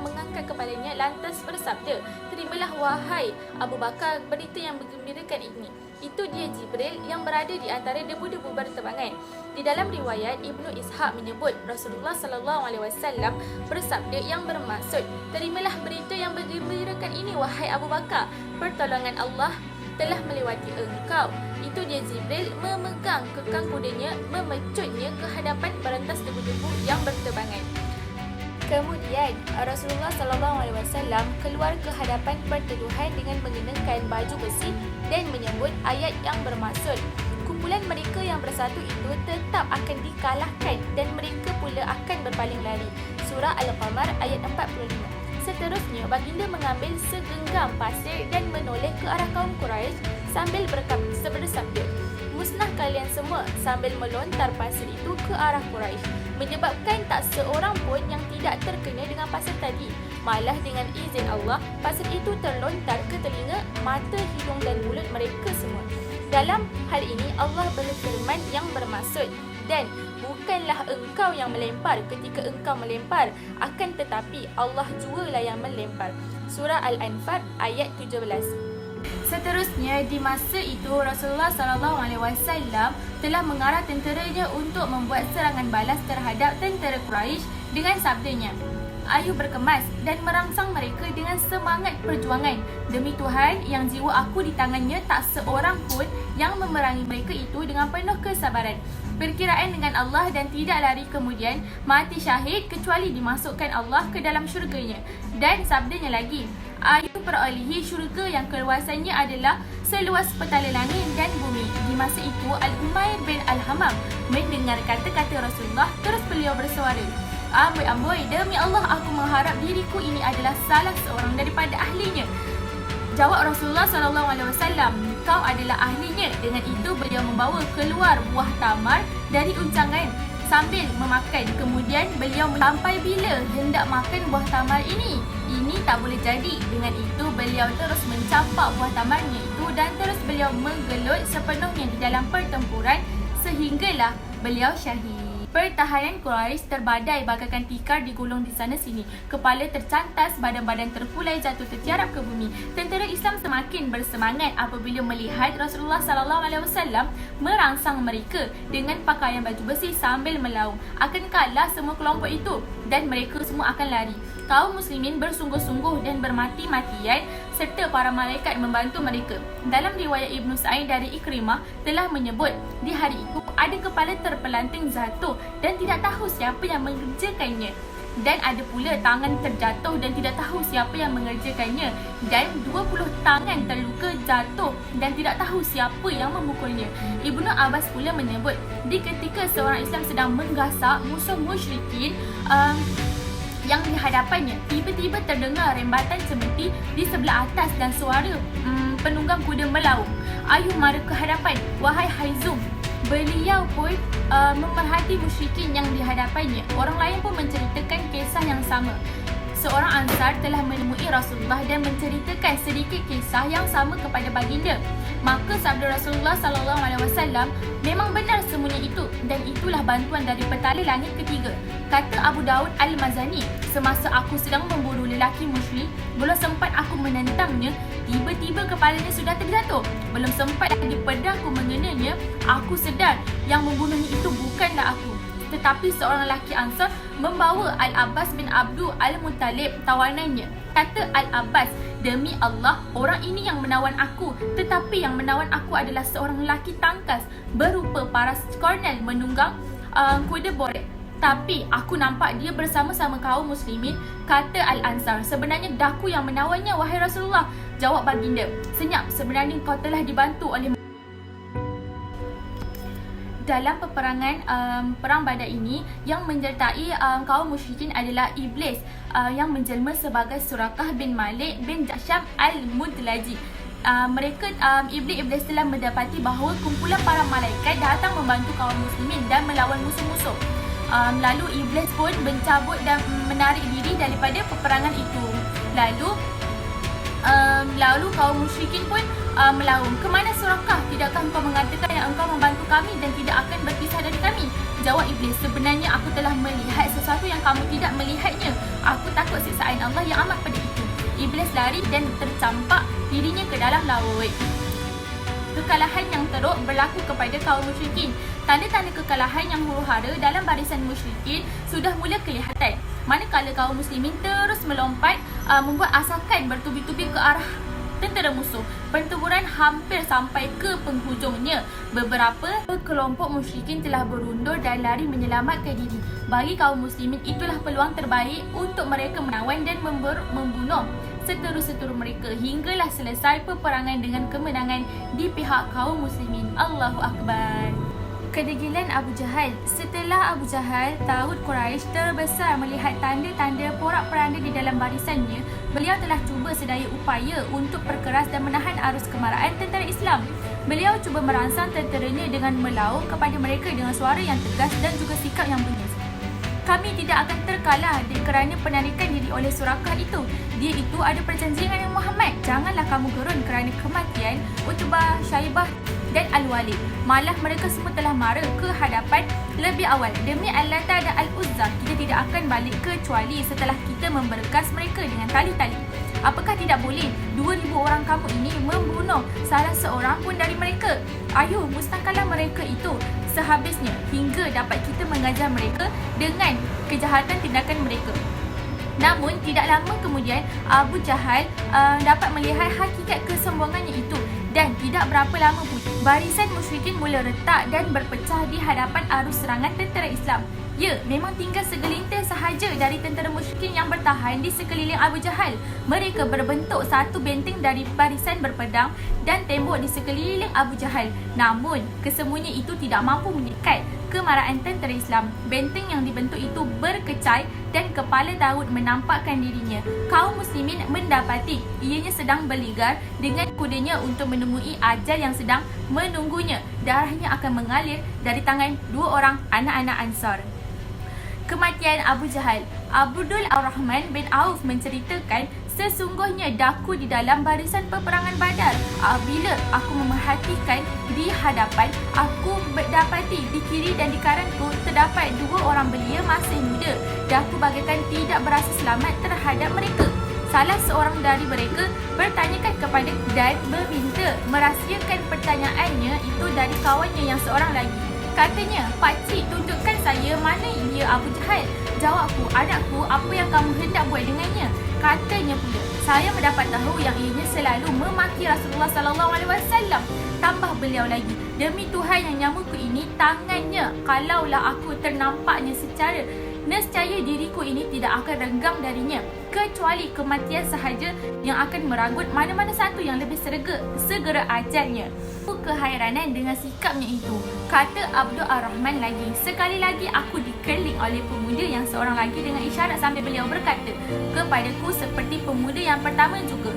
mengangkat kepalanya lantas bersabda, "Terimalah wahai Abu Bakar berita yang menggembirakan ini. Itu dia Jibril yang berada di antara debu-debu berterbangan." Di dalam riwayat Ibnu Ishaq menyebut Rasulullah SAW bersabda yang bermaksud, "Terimalah berita yang menggembirakan ini wahai Abu Bakar. Pertolongan Allah telah melewati engkau." Itu dia Jibril memegang kekang kudanya, memecutnya ke hadapan berantas debu-debu yang berterbangan. Kemudian Rasulullah SAW keluar ke hadapan perteduhan dengan mengenakan baju besi dan menyebut ayat yang bermaksud, "Kumpulan mereka yang bersatu itu tetap akan dikalahkan dan mereka pula akan berpaling lari." Surah Al-Qamar ayat 45. Seterusnya, baginda mengambil segenggam pasir dan menoleh ke arah kaum Quraisy sambil bersabda, "Musnah kalian semua," sambil melontar pasir itu ke arah Quraisy, menyebabkan tak seorang pun yang tidak terkena dengan pasir tadi. Malah dengan izin Allah, pasir itu terlontar ke telinga, mata, hidung dan mulut mereka semua. Dalam hal ini Allah berfirman yang bermaksud, "Dan bukanlah engkau yang melempar ketika engkau melempar, akan tetapi Allah jugalah yang melempar." Surah Al-Anfal ayat 17. Seterusnya, di masa itu Rasulullah SAW telah mengarah tenteranya untuk membuat serangan balas terhadap tentera Quraisy dengan sabdanya, "Ayo berkemas dan merangsang mereka dengan semangat perjuangan. Demi Tuhan yang jiwa aku di tangannya, tak seorang pun yang memerangi mereka itu dengan penuh kesabaran, berkiraan dengan Allah dan tidak lari kemudian mati syahid kecuali dimasukkan Allah ke dalam syurganya." Dan sabdanya lagi, "Ayo perolehi syurga yang keluasannya adalah seluas petala langit dan bumi." Di masa itu Al-Umair bin Al-Hamam mendengar kata-kata Rasulullah, terus beliau bersuara, "Amboi, demi Allah aku mengharap diriku ini adalah salah seorang daripada ahlinya." Jawab Rasulullah SAW, "Kau adalah ahlinya." Dengan itu beliau membawa keluar buah tamar dari uncangan sambil memakan. Kemudian beliau sampai bila hendak makan buah tamar ini? Ini tak boleh jadi. Dengan itu beliau terus mencampak buah tamarnya itu dan terus beliau menggelut sepenuhnya di dalam pertempuran sehinggalah beliau syahid. Pertahanan Quraisy terbadai bagaikan tikar digulung di sana sini. Kepala tercantas, badan-badan terpulai jatuh tertiarap ke bumi. Tentera Islam semakin bersemangat apabila melihat Rasulullah SAW merangsang mereka dengan pakaian baju besi sambil melaung. Akan kalah semua kelompok itu dan mereka semua akan lari. Kaum muslimin bersungguh-sungguh dan bermati-matian serta para malaikat membantu mereka. Dalam riwayat Ibnu Sa'id dari Ikrimah telah menyebut, di hari itu ada kepala terpelanting jatuh dan tidak tahu siapa yang mengerjakannya. Dan ada pula tangan terjatuh dan tidak tahu siapa yang mengerjakannya. Dan 20 tangan terluka jatuh dan tidak tahu siapa yang memukulnya. Ibnu Abbas pula menyebut, di ketika seorang Islam sedang menggasak musuh musyrikin yang di hadapannya, tiba-tiba terdengar rembatan cemeti di sebelah atas dan suara penunggang kuda melaung, "Ayuh mara ke hadapan, wahai Haizum." Beliau pun memerhati musyrikin yang di hadapannya. Orang lain pun menceritakan kisah yang sama. Seorang Ansar telah menemui Rasulullah dan menceritakan sedikit kisah yang sama kepada baginda. Maka sabda Rasulullah SAW, "Memang benar semuanya itu, dan itulah bantuan dari petala langit ketiga." Kata Abu Daud Al-Mazani, "Semasa aku sedang memburu lelaki musyrik, belum sempat aku menentangnya, tiba-tiba kepalanya sudah terjatuh. Belum sempat lagi pedangku mengenanya, aku sedar yang membunuhnya itu bukanlah aku, tetapi seorang lelaki Ansar membawa Al-Abbas bin Abdul Al-Muttalib, tawanannya." Kata Al-Abbas, "Demi Allah, orang ini yang menawan aku, tetapi yang menawan aku adalah seorang lelaki tangkas berupa paras kornel menunggang kuda borek. Tapi aku nampak dia bersama-sama kaum muslimin." Kata Al-Ansar, "Sebenarnya daku yang menawannya, wahai Rasulullah." Jawab baginda, "Senyap, sebenarnya kau telah dibantu oleh..." Dalam peperangan Perang Badar ini, yang menyertai kaum musyrikin adalah Iblis yang menjelma sebagai Surakah bin Malik bin Jasham Al-Mudlaji. Iblis telah mendapati bahawa kumpulan para malaikat datang membantu kaum muslimin dan melawan musuh-musuh. Lalu Iblis pun mencabut dan menarik diri daripada peperangan itu. Lalu lalu kaum musyrikin pun melaung, "Kemana Surakah? Tidakkah engkau mengatakan yang engkau membantu kami dan tidak akan berpisah dari kami?" Jawab iblis, "Sebenarnya aku telah melihat sesuatu yang kamu tidak melihatnya. Aku takut siksaan Allah yang amat pedih itu." Iblis lari dan tercampak dirinya ke dalam laut. Kekalahan yang teruk berlaku kepada kaum musyrikin. Tanda-tanda kekalahan yang huru-hara dalam barisan musyrikin sudah mula kelihatan. Manakala kaum muslimin terus melompat, membuat asakan bertubi-tubi ke arah tentera musuh. Pertempuran hampir sampai ke penghujungnya. Beberapa kelompok musyrikin telah berundur dan lari menyelamatkan diri. Bagi kaum muslimin, itulah peluang terbaik untuk mereka menawan dan membunuh seteru-seteru mereka hinggalah selesai peperangan dengan kemenangan di pihak kaum muslimin. Allahu Akbar. Kedegilan Abu Jahal. Setelah Abu Jahal, tagut Quraisy terbesar melihat tanda-tanda porak-poranda di dalam barisannya, beliau telah cuba sedaya upaya untuk perkeras dan menahan arus kemarahan tentera Islam. Beliau cuba merangsang tenteranya dengan melaung kepada mereka dengan suara yang tegas dan juga sikap yang bengis. "Kami tidak akan terkalah kerana penarikan diri oleh Surakah itu. Dia itu ada perjanjian dengan Muhammad. Janganlah kamu gerun kerana kematian Utbah, Syaibah dan Al-Walid. Malah mereka semua telah mara ke hadapan lebih awal. Demi Al-Lata dan Al-Uzza, kita tidak akan balik kecuali setelah kita memberkas mereka dengan tali-tali. Apakah tidak boleh 2,000 orang kamu ini membunuh salah seorang pun dari mereka? Ayo, musnahkanlah mereka itu sehabisnya hingga dapat kita mengajar mereka dengan kejahatan tindakan mereka." Namun tidak lama kemudian Abu Jahal dapat melihat hakikat kesombongannya itu dan tidak berapa lama pun barisan musyrikin mula retak dan berpecah di hadapan arus serangan tentera Islam. Ya, memang tinggal segelintir sahaja dari tentera musyrikin yang bertahan di sekeliling Abu Jahal. Mereka berbentuk satu benteng dari barisan berpedang dan tembok di sekeliling Abu Jahal. Namun, kesemuanya itu tidak mampu mengikat kemarahan tentera Islam. Benteng yang dibentuk itu berkecai dan kepala Daud menampakkan dirinya. Kaum muslimin mendapati ianya sedang berligar dengan kudanya untuk menemui ajal yang sedang menunggunya. Darahnya akan mengalir dari tangan 2 orang anak-anak Ansar. Kematian Abu Jahal. Abdul Ar-Rahman bin Auf menceritakan, "Sesungguhnya daku di dalam barisan peperangan Badar. Apabila aku memerhatikan di hadapan, aku dapati di kiri dan di kananku terdapat 2 orang belia masih muda. Daku bagaikan tidak berasa selamat terhadap mereka. Salah seorang dari mereka bertanyakan kepada dan meminta merahsiakan pertanyaannya itu dari kawannya yang seorang lagi. Katanya, 'Pakcik, tunjukkan saya mana ia Abu Jahal.' Jawabku, 'Anakku, apa yang kamu hendak buat dengannya?' Katanya pula, 'Saya mendapat tahu yang ianya selalu memaki Rasulullah SAW. Tambah beliau lagi, 'Demi Tuhan yang nyawaku ini tangannya, kalaulah aku ternampaknya secara nescaya diriku ini tidak akan renggang darinya, kecuali kematian sahaja yang akan meranggut mana-mana satu yang lebih segera ajalnya.' Kehairanan dengan sikapnya itu. Kata Abdul Ar-Rahman lagi, 'Sekali lagi aku dikeliling oleh pemuda yang seorang lagi dengan isyarat sambil beliau berkata kepadaku seperti pemuda yang pertama juga.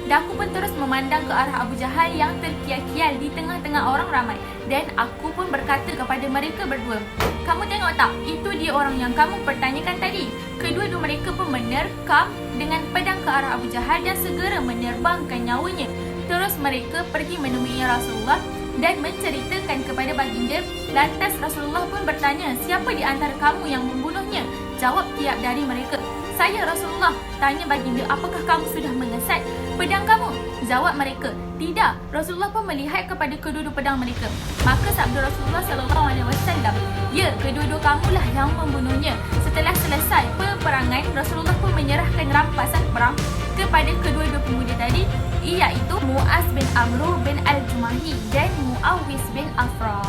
Daku pun terus memandang ke arah Abu Jahal yang terkial-kial di tengah-tengah orang ramai. Dan aku pun berkata kepada mereka berdua, 'Kamu tengok tak? Itu dia orang yang kamu pertanyakan tadi.' Kedua-dua mereka pun menerkam dengan pedang ke arah Abu Jahal dan segera menerbangkan nyawanya. Terus mereka pergi menemui Rasulullah dan menceritakan kepada baginda. Lantas Rasulullah pun bertanya, 'Siapa di antara kamu yang membunuhnya?' Jawab tiap dari mereka, 'Saya Rasulullah.' Tanya baginda, 'Apakah kamu sudah mengesat pedang kamu?' Jawab mereka, 'Tidak.' Rasulullah pun melihat kepada kedua-dua pedang mereka. Maka sabda Rasulullah SAW, 'Ya, kedua-dua kamulah yang membunuhnya.' Setelah selesai peperangan, Rasulullah pun menyerahkan rampasan perang kepada kedua-dua pemuda tadi, iaitu Mu'az bin Amr bin Al-Jumahi dan Muawis bin Afra.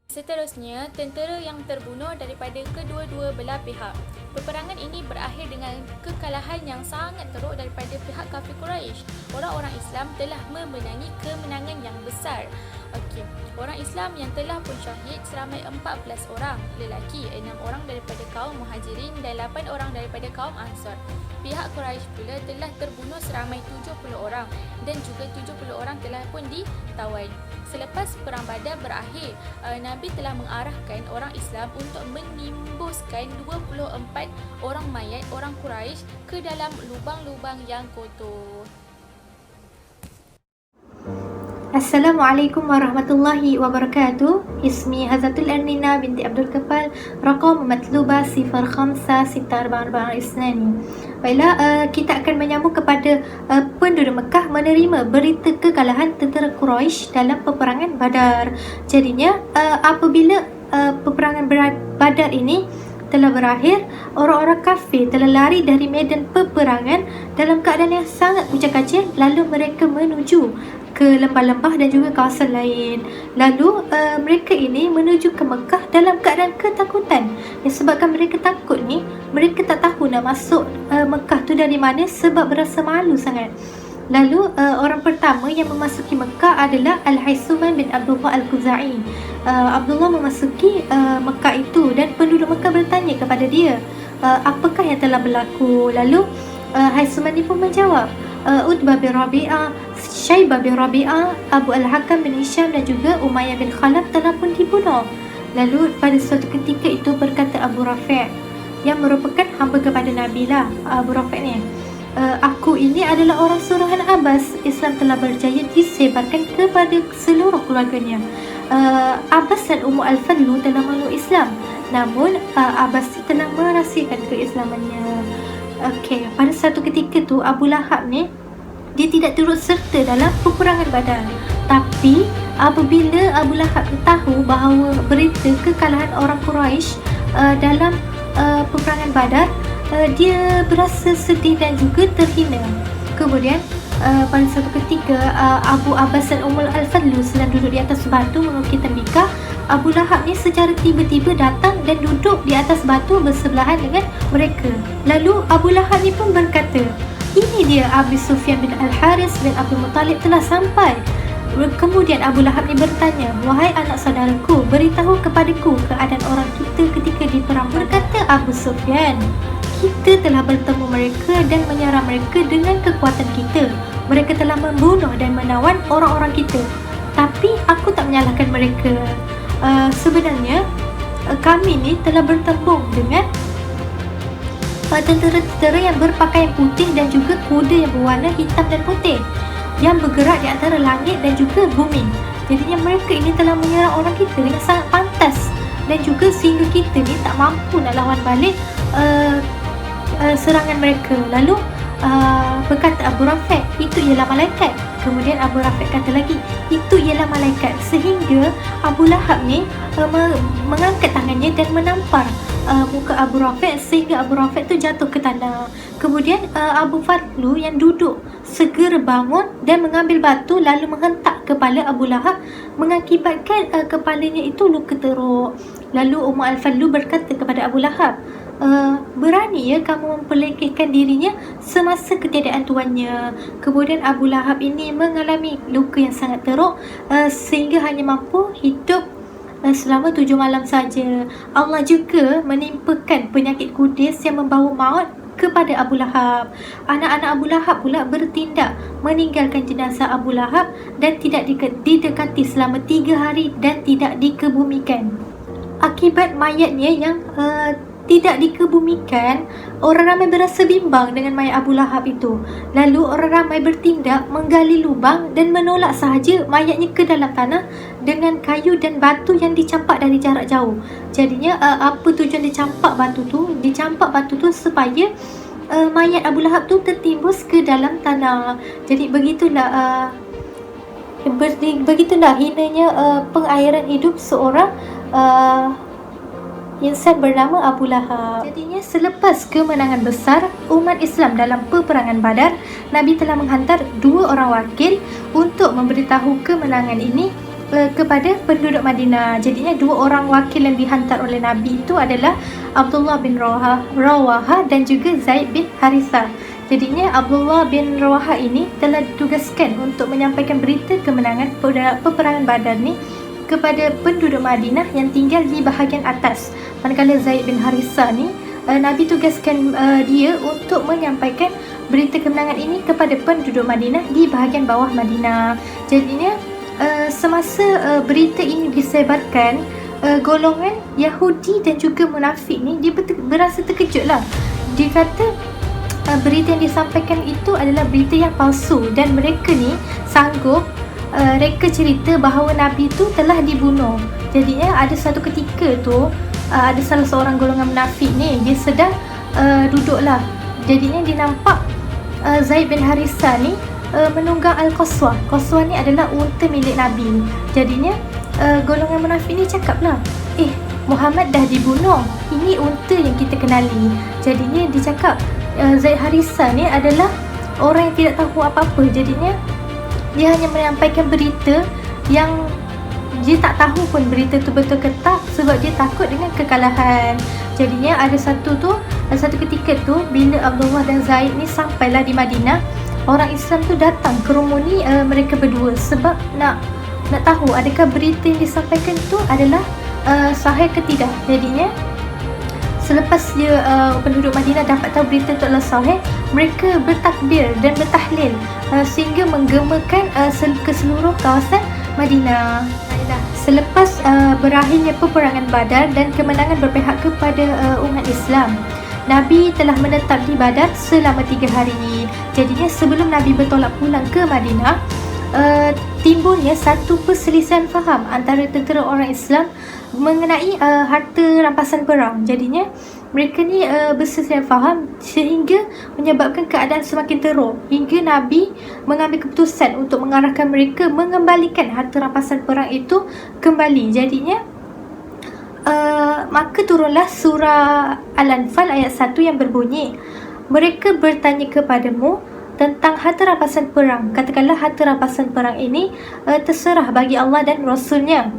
Seterusnya, tentera yang terbunuh daripada kedua-dua belah pihak. Peperangan ini berakhir dengan kekalahan yang sangat teruk daripada pihak kafir Quraisy. Orang-orang Islam telah memenangi kemenangan yang besar. Orang Islam yang telah pun syahid seramai 14 orang lelaki, 6 orang daripada kaum Muhajirin dan 8 orang daripada kaum Ansar. Pihak Quraisy pula telah terbunuh seramai 70 orang dan juga 70 orang telah pun ditawan. Selepas perang Badar berakhir, Nabi Nabi telah mengarahkan orang Islam untuk menimbuskan 24 orang mayat orang Quraisy ke dalam lubang-lubang yang kotor. Assalamualaikum warahmatullahi wabarakatuh. Ismi Hazatul Ernina binti Abdul Kafal. Raqam matluba 056442 Isnani. Baiklah, kita akan menyambung kepada penduduk Mekah menerima berita kekalahan tentera Quraisy dalam peperangan Badar. Jadinya apabila peperangan Badar ini telah berakhir, orang-orang kafir telah lari dari medan peperangan dalam keadaan yang sangat kucak-kacir, lalu mereka menuju ke lembah-lembah dan juga kawasan lain. Lalu mereka ini menuju ke Mekah dalam keadaan ketakutan. Disebabkan mereka takut ni, mereka tak tahu nak masuk Mekah tu dari mana sebab berasa malu sangat. Lalu orang pertama yang memasuki Mekah adalah Al-Haisuman bin Abdullah Al-Khuzai. Abdullah memasuki Mekah itu dan penduduk Mekah bertanya kepada dia, apakah yang telah berlaku? Lalu Haisuman ni pun menjawab, Utbah bin Rabi'ah, Syaibah bin Rabi'ah, Abu Al-Hakam bin Hisham dan juga Umayyah bin Khalaf telah pun dibunuh. Lalu pada suatu ketika itu berkata Abu Rafi' yang merupakan hamba kepada Nabi lah, Abu Rafi' ni, aku ini adalah orang suruhan Abbas. Islam telah berjaya disebarkan kepada seluruh keluarganya. Abbas dan Ummu Al-Fadlu telah memeluk Islam, namun Abbas telah merahsiakan keislamannya. Okey, pada satu ketika tu Abu Lahab ni dia tidak turut serta dalam peperangan Badar. Tapi apabila Abu Lahab tahu bahawa berita kekalahan orang Quraisy dalam peperangan Badar, dia berasa sedih dan juga terhina. Kemudian pada satu ketika Abu Abbas dan Ummul Al-Fadlu sedang duduk di atas batu mengukir tembikar, Abu Lahab ni secara tiba-tiba datang dan duduk di atas batu bersebelahan dengan mereka. Lalu Abu Lahab ni pun berkata, ini dia Abu Sufyan bin Al-Haris bin Abdul Muttalib telah sampai. Kemudian Abu Lahab ni bertanya, wahai anak saudaraku, beritahu kepadaku keadaan orang kita ketika di perang. Berkata Abu Sufyan, kita telah bertemu mereka dan menyerang mereka dengan kekuatan kita. Mereka telah membunuh dan menawan orang-orang kita. Tapi aku tak menyalahkan mereka. Sebenarnya kami ni telah bertembung dengan tentera-tentera yang berpakaian putih dan juga kuda yang berwarna hitam dan putih yang bergerak di antara langit dan juga bumi. Jadinya mereka ini telah menyerang orang kita dengan sangat pantas dan juga sehingga kita ni tak mampu nak lawan balik serangan mereka. Lalu berkata Abu Rafi', itu ialah malaikat. Kemudian Abu Rafi' kata lagi, itu ialah malaikat. Sehingga Abu Lahab ni mengangkat tangannya dan menampar muka Abu Rafi' sehingga Abu Rafi' tu jatuh ke tanah. Kemudian Abu Fadlu yang duduk segera bangun dan mengambil batu lalu menghentak kepala Abu Lahab mengakibatkan kepalanya itu luka teruk. Lalu Ummu Al-Fadlu berkata kepada Abu Lahab, berani ya kamu memperlekehkan dirinya semasa ketiadaan tuannya. Kemudian Abu Lahab ini mengalami luka yang sangat teruk sehingga hanya mampu hidup selama 7 malam saja. Allah juga menimpakan penyakit kudis yang membawa maut kepada Abu Lahab. Anak-anak Abu Lahab pula bertindak meninggalkan jenazah Abu Lahab dan tidak didekati selama 3 hari dan tidak dikebumikan. Akibat mayatnya yang tidak dikebumikan, orang ramai berasa bimbang dengan mayat Abu Lahab itu. Lalu orang ramai bertindak menggali lubang dan menolak sahaja mayatnya ke dalam tanah dengan kayu dan batu yang dicampak dari jarak jauh. Jadinya apa tujuan dicampak batu tu? Dicampak batu tu supaya mayat Abu Lahab tu tertimbus ke dalam tanah. Jadi begitulah hinanya pengairan hidup seorang insan bernama Abu Lahab. Jadinya selepas kemenangan besar umat Islam dalam peperangan Badar, Nabi telah menghantar 2 orang wakil untuk memberitahu kemenangan ini kepada penduduk Madinah. Jadinya 2 orang wakil yang dihantar oleh Nabi itu adalah Abdullah bin Rawaha dan juga Zaid bin Harithah. Jadinya Abdullah bin Rawaha ini telah ditugaskan untuk menyampaikan berita kemenangan peperangan Badar ni kepada penduduk Madinah yang tinggal di bahagian atas. Manakala Zaid bin Harithah ni, Nabi tugaskan dia untuk menyampaikan berita kemenangan ini kepada penduduk Madinah di bahagian bawah Madinah. Jadinya semasa berita ini disebarkan, golongan Yahudi dan juga munafik ni dia berasa terkejut lah. Dia kata berita yang disampaikan itu adalah berita yang palsu dan mereka ni sanggup reka cerita bahawa Nabi tu telah dibunuh. Jadinya ada satu ketika tu ada salah seorang golongan munafik ni, dia sedang duduklah. Jadinya dia nampak Zaid bin Harisah ni menunggang Al-Qaswah. Qaswah ni adalah unta milik Nabi. Jadinya golongan munafik ni cakap lah, Muhammad dah dibunuh, ini unta yang kita kenali. Jadinya dia cakap Zaid Harisah ni adalah orang yang tidak tahu apa-apa. Jadinya dia hanya menyampaikan berita yang dia tak tahu pun berita tu betul ke tak, sebab dia takut dengan kekalahan. Jadinya ada satu ketika tu bila Abdullah dan Zaid ni sampailah di Madinah, orang Islam tu datang kerumuni mereka berdua sebab nak tahu adakah berita yang disampaikan tu adalah sahih ke tidak. Jadinya selepas dia penduduk Madinah dapat tahu berita itu adalah sahih, mereka bertakbir dan bertahlil sehingga menggemakan ke seluruh kawasan Madinah. Selepas berakhirnya peperangan Badar dan kemenangan berpihak kepada umat Islam, Nabi telah menetap di Badar selama 3 hari. Jadinya sebelum Nabi bertolak pulang ke Madinah, timbulnya satu perselisihan faham antara tentera orang Islam mengenai harta rampasan perang. Jadinya mereka ni berselisih faham sehingga menyebabkan keadaan semakin teruk hingga Nabi mengambil keputusan untuk mengarahkan mereka mengembalikan harta rampasan perang itu kembali. Jadinya maka turunlah surah Al-Anfal ayat 1 yang berbunyi, mereka bertanya kepadamu tentang harta rampasan perang. Katakanlah harta rampasan perang ini terserah bagi Allah dan Rasulnya.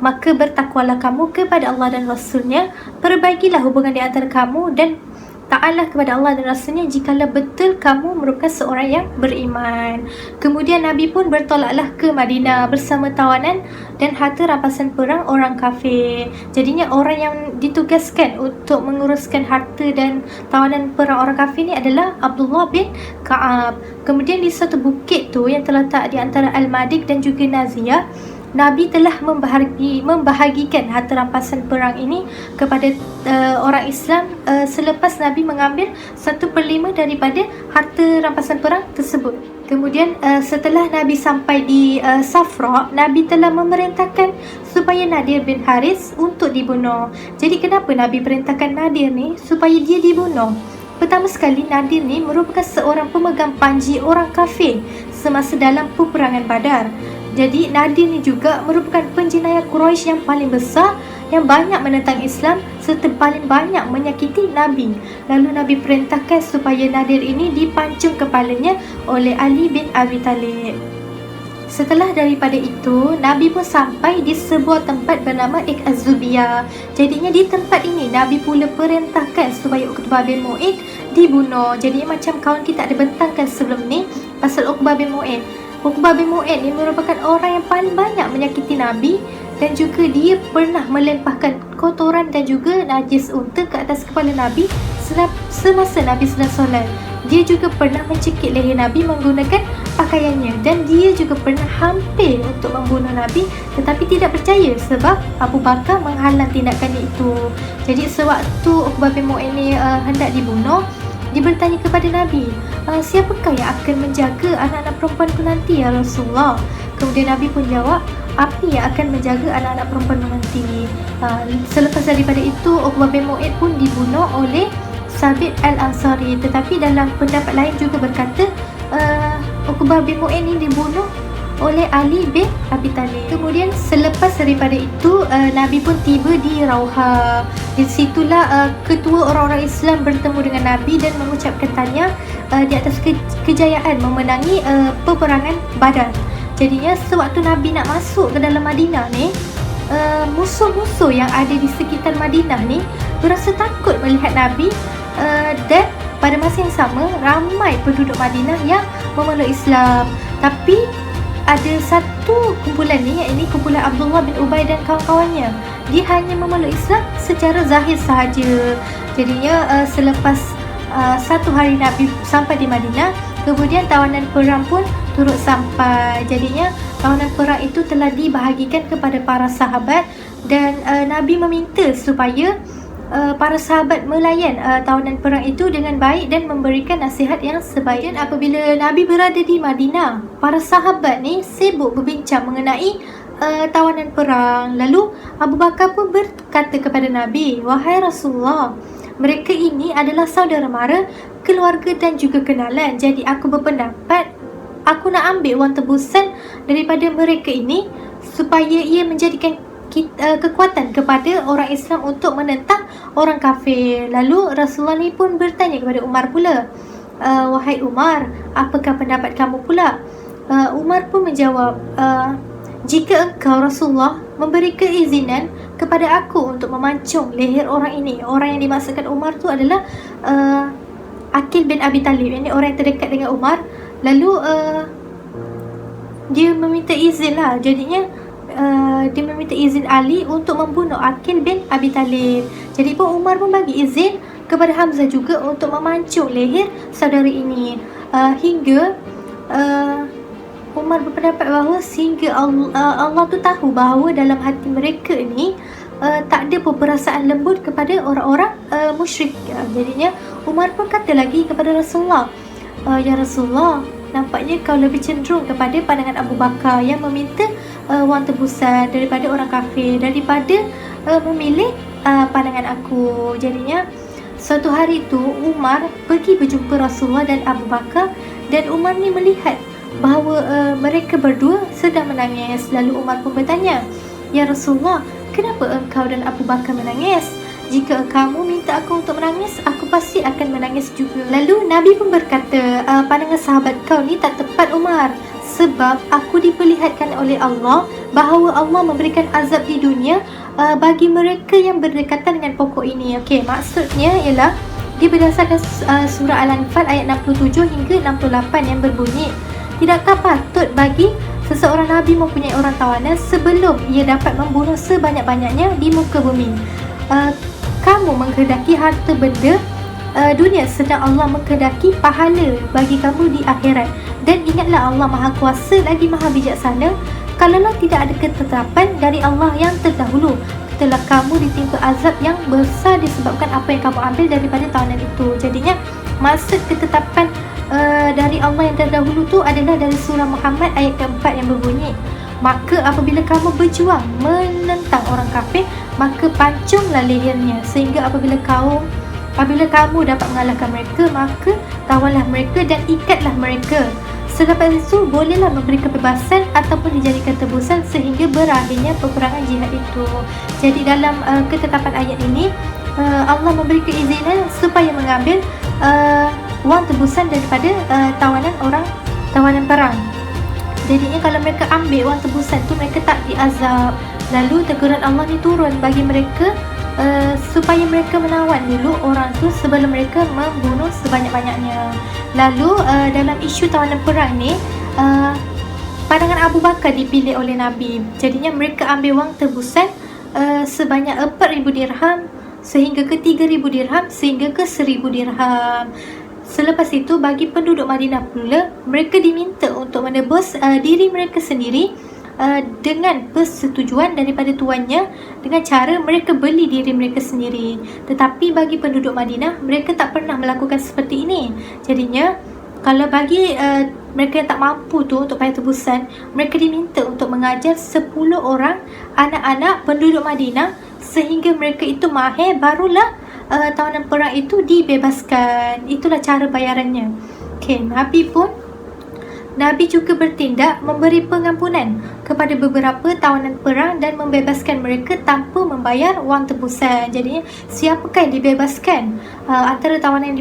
Maka bertakwalah kamu kepada Allah dan Rasulnya, perbaikilah hubungan di antara kamu dan taatlah kepada Allah dan Rasulnya jikalau betul kamu merupakan seorang yang beriman. Kemudian Nabi pun bertolaklah ke Madinah bersama tawanan dan harta rampasan perang orang kafir. Jadinya orang yang ditugaskan untuk menguruskan harta dan tawanan perang orang kafir ni adalah Abdullah bin Ka'ab. Kemudian di satu bukit tu yang terletak di antara Al-Madik dan juga Naziyah, Nabi telah membahagikan harta rampasan perang ini kepada orang Islam selepas Nabi mengambil 1/5 daripada harta rampasan perang tersebut. Kemudian setelah Nabi sampai di Safra, Nabi telah memerintahkan supaya Nadir bin Haris untuk dibunuh. Jadi kenapa Nabi perintahkan Nadir ni supaya dia dibunuh? Pertama sekali, Nadir ni merupakan seorang pemegang panji orang kafir semasa dalam peperangan Badar. Jadi Nadir ni juga merupakan penjenayah Quraisy yang paling besar, yang banyak menentang Islam serta paling banyak menyakiti Nabi. Lalu Nabi perintahkan supaya Nadir ini dipancung kepalanya oleh Ali bin Abi Talib. Setelah daripada itu, Nabi pun sampai di sebuah tempat bernama Az-Zubiyah. Jadinya di tempat ini Nabi pula perintahkan supaya Uqbah bin Mu'id dibunuh. Jadi macam kawan kita ada bentangkan sebelum ni pasal Uqbah bin Mu'id. Uqbah bin Mu'id ni merupakan orang yang paling banyak menyakiti Nabi dan juga dia pernah melempahkan kotoran dan juga najis unta ke atas kepala Nabi semasa Nabi sedang solat. Dia juga pernah mencekik leher Nabi menggunakan pakaiannya dan dia juga pernah hampir untuk membunuh Nabi tetapi tidak percaya sebab Abu Bakar menghalang tindakannya itu. Jadi sewaktu Uqbah bin Mu'id ni hendak dibunuh, dia bertanya kepada Nabi, siapakah yang akan menjaga anak-anak perempuanku nanti ya Rasulullah? Kemudian Nabi pun jawab, api yang akan menjaga anak-anak perempuan nanti. Selepas daripada itu, Uqbah bin Mu'id pun dibunuh oleh Sabit Al-Ansari. Tetapi dalam pendapat lain juga berkata Uqbah bin Mu'id ni dibunuh oleh Ali bin Abi Talib. Kemudian selepas daripada itu Nabi pun tiba di Rauha. Di situlah ketua orang-orang Islam bertemu dengan Nabi dan mengucapkan tahniah di atas kejayaan memenangi peperangan Badar. Jadinya sewaktu Nabi nak masuk ke dalam Madinah ni, musuh-musuh yang ada di sekitar Madinah ni berasa takut melihat Nabi dan pada masa yang sama ramai penduduk Madinah yang memeluk Islam. Tapi ada satu kumpulan ni, iaitu kumpulan Abdullah bin Ubay dan kawan-kawannya. Dia hanya memeluk Islam secara zahir sahaja. Jadinya selepas 1 hari Nabi sampai di Madinah, kemudian tawanan perang pun turut sampai. Jadinya tawanan perang itu telah dibahagikan kepada para sahabat dan Nabi meminta supaya para sahabat melayan tawanan perang itu dengan baik dan memberikan nasihat yang sebaik. Dan apabila Nabi berada di Madinah, para sahabat ni sibuk berbincang mengenai tawanan perang. Lalu Abu Bakar pun berkata kepada Nabi, "Wahai Rasulullah, mereka ini adalah saudara mara, keluarga dan juga kenalan. Jadi aku berpendapat aku nak ambil wang tebusan daripada mereka ini supaya ia menjadikan kekuatan kepada orang Islam untuk menentang orang kafir." Lalu Rasulullah ni pun bertanya kepada Umar pula, "Wahai Umar, apakah pendapat kamu pula?" Umar pun menjawab, "Jika engkau Rasulullah memberi keizinan kepada aku untuk memancung leher orang ini." Orang yang dimaksudkan Umar tu adalah Aqil bin Abi Talib, ini orang yang terdekat dengan Umar. Lalu dia meminta izin lah. Jadinya dia meminta izin Ali untuk membunuh Aqil bin Abi Talib. Jadi pun Umar pun bagi izin kepada Hamzah juga untuk memancung leher saudara ini. Hingga Umar berpendapat bahawa sehingga Allah tu tahu bahawa dalam hati mereka ni tak ada perasaan lembut kepada orang-orang musyrik. Jadinya Umar pun kata lagi kepada Rasulullah, "Ya Rasulullah, nampaknya kau lebih cenderung kepada pandangan Abu Bakar yang meminta wang tebusan daripada orang kafir daripada memilih pandangan aku." Jadinya suatu hari itu Umar pergi berjumpa Rasulullah dan Abu Bakar, dan Umar ni melihat bahawa mereka berdua sedang menangis. Lalu Umar pun bertanya, "Ya Rasulullah, kenapa engkau dan Abu Bakar menangis? Jika kamu minta aku untuk menangis, aku pasti akan menangis juga." Lalu Nabi pun berkata, "Pandangan sahabat kau ni tak tepat Umar, sebab aku diperlihatkan oleh Allah bahawa Allah memberikan azab di dunia bagi mereka yang berdekatan dengan pokok ini." Okey, maksudnya ialah dia berdasarkan surah Al-Anfal ayat 67 hingga 68 yang berbunyi, "Tidakkah patut bagi seseorang Nabi mempunyai orang tawanan sebelum ia dapat membunuh sebanyak-banyaknya di muka bumi? Kamu menghendaki harta benda dunia, sedang Allah menghendaki pahala bagi kamu di akhirat. Dan ingatlah Allah Maha Kuasa lagi Maha Bijaksana. Kalaulah tidak ada ketetapan dari Allah yang terdahulu, telah kamu ditimpa azab yang besar disebabkan apa yang kamu ambil daripada tawanan itu." Jadinya maksud ketetapan dari Allah yang terdahulu tu adalah dari surah Muhammad ayat keempat yang berbunyi, "Maka apabila kamu berjuang menentang orang kafir, maka pancunglah lehernya, sehingga apabila kamu dapat mengalahkan mereka, maka tawanlah mereka dan ikatlah mereka. Selepas itu bolehlah memberi kebebasan ataupun dijadikan tebusan sehingga berakhirnya peperangan jihad itu." Jadi dalam ketetapan ayat ini Allah memberi keizinan supaya mengambil wang tebusan daripada tawanan perang. Jadinya kalau mereka ambil wang tebusan tu, mereka tak diazab. Lalu teguran Allah ni turun bagi mereka supaya mereka menawan dulu orang tu sebelum mereka membunuh sebanyak-banyaknya. Lalu dalam isu tawanan perang ni, pandangan Abu Bakar dipilih oleh Nabi. Jadinya mereka ambil wang tebusan sebanyak 4,000 dirham sehingga ke 3,000 dirham sehingga ke 1,000 dirham. Selepas itu bagi penduduk Madinah pula, mereka diminta untuk menebus diri mereka sendiri dengan persetujuan daripada tuannya dengan cara mereka beli diri mereka sendiri. Tetapi bagi penduduk Madinah, mereka tak pernah melakukan seperti ini. Jadinya kalau bagi mereka yang tak mampu tu untuk bayar tebusan, mereka diminta untuk mengajar 10 orang anak-anak penduduk Madinah sehingga mereka itu mahir, barulah tawanan perang itu dibebaskan. Itulah cara bayarannya. Okey, Nabi juga bertindak memberi pengampunan kepada beberapa tawanan perang dan membebaskan mereka tanpa membayar wang tebusan. Jadi siapakah yang dibebaskan? Antara tawanan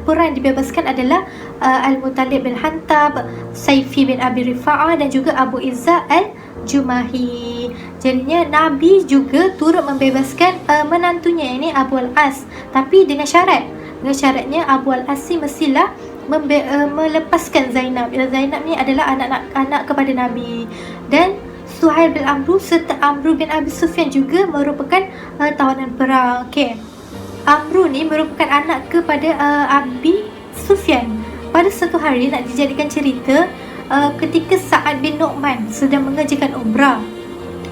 perang yang dibebaskan adalah Al-Muttalib bin Hantab, Saifi bin Abi Rifa'ah dan juga Abu Izzah Al-Jumahi. Jadinya Nabi juga turut membebaskan menantunya, ini Abu Al-As, tapi dengan syarat. Dengan syaratnya Abu Al-As mestilah melepaskan Zainab. Zainab ni adalah anak-anak kepada Nabi. Dan Suhail bin Amru serta Amru bin Abi Sufyan juga merupakan tawanan perang. Okey, Amru ni merupakan anak kepada Abi Sufyan. Pada satu hari nak dijadikan cerita, ketika Sa'ad bin Nu'man sedang mengerjakan umrah,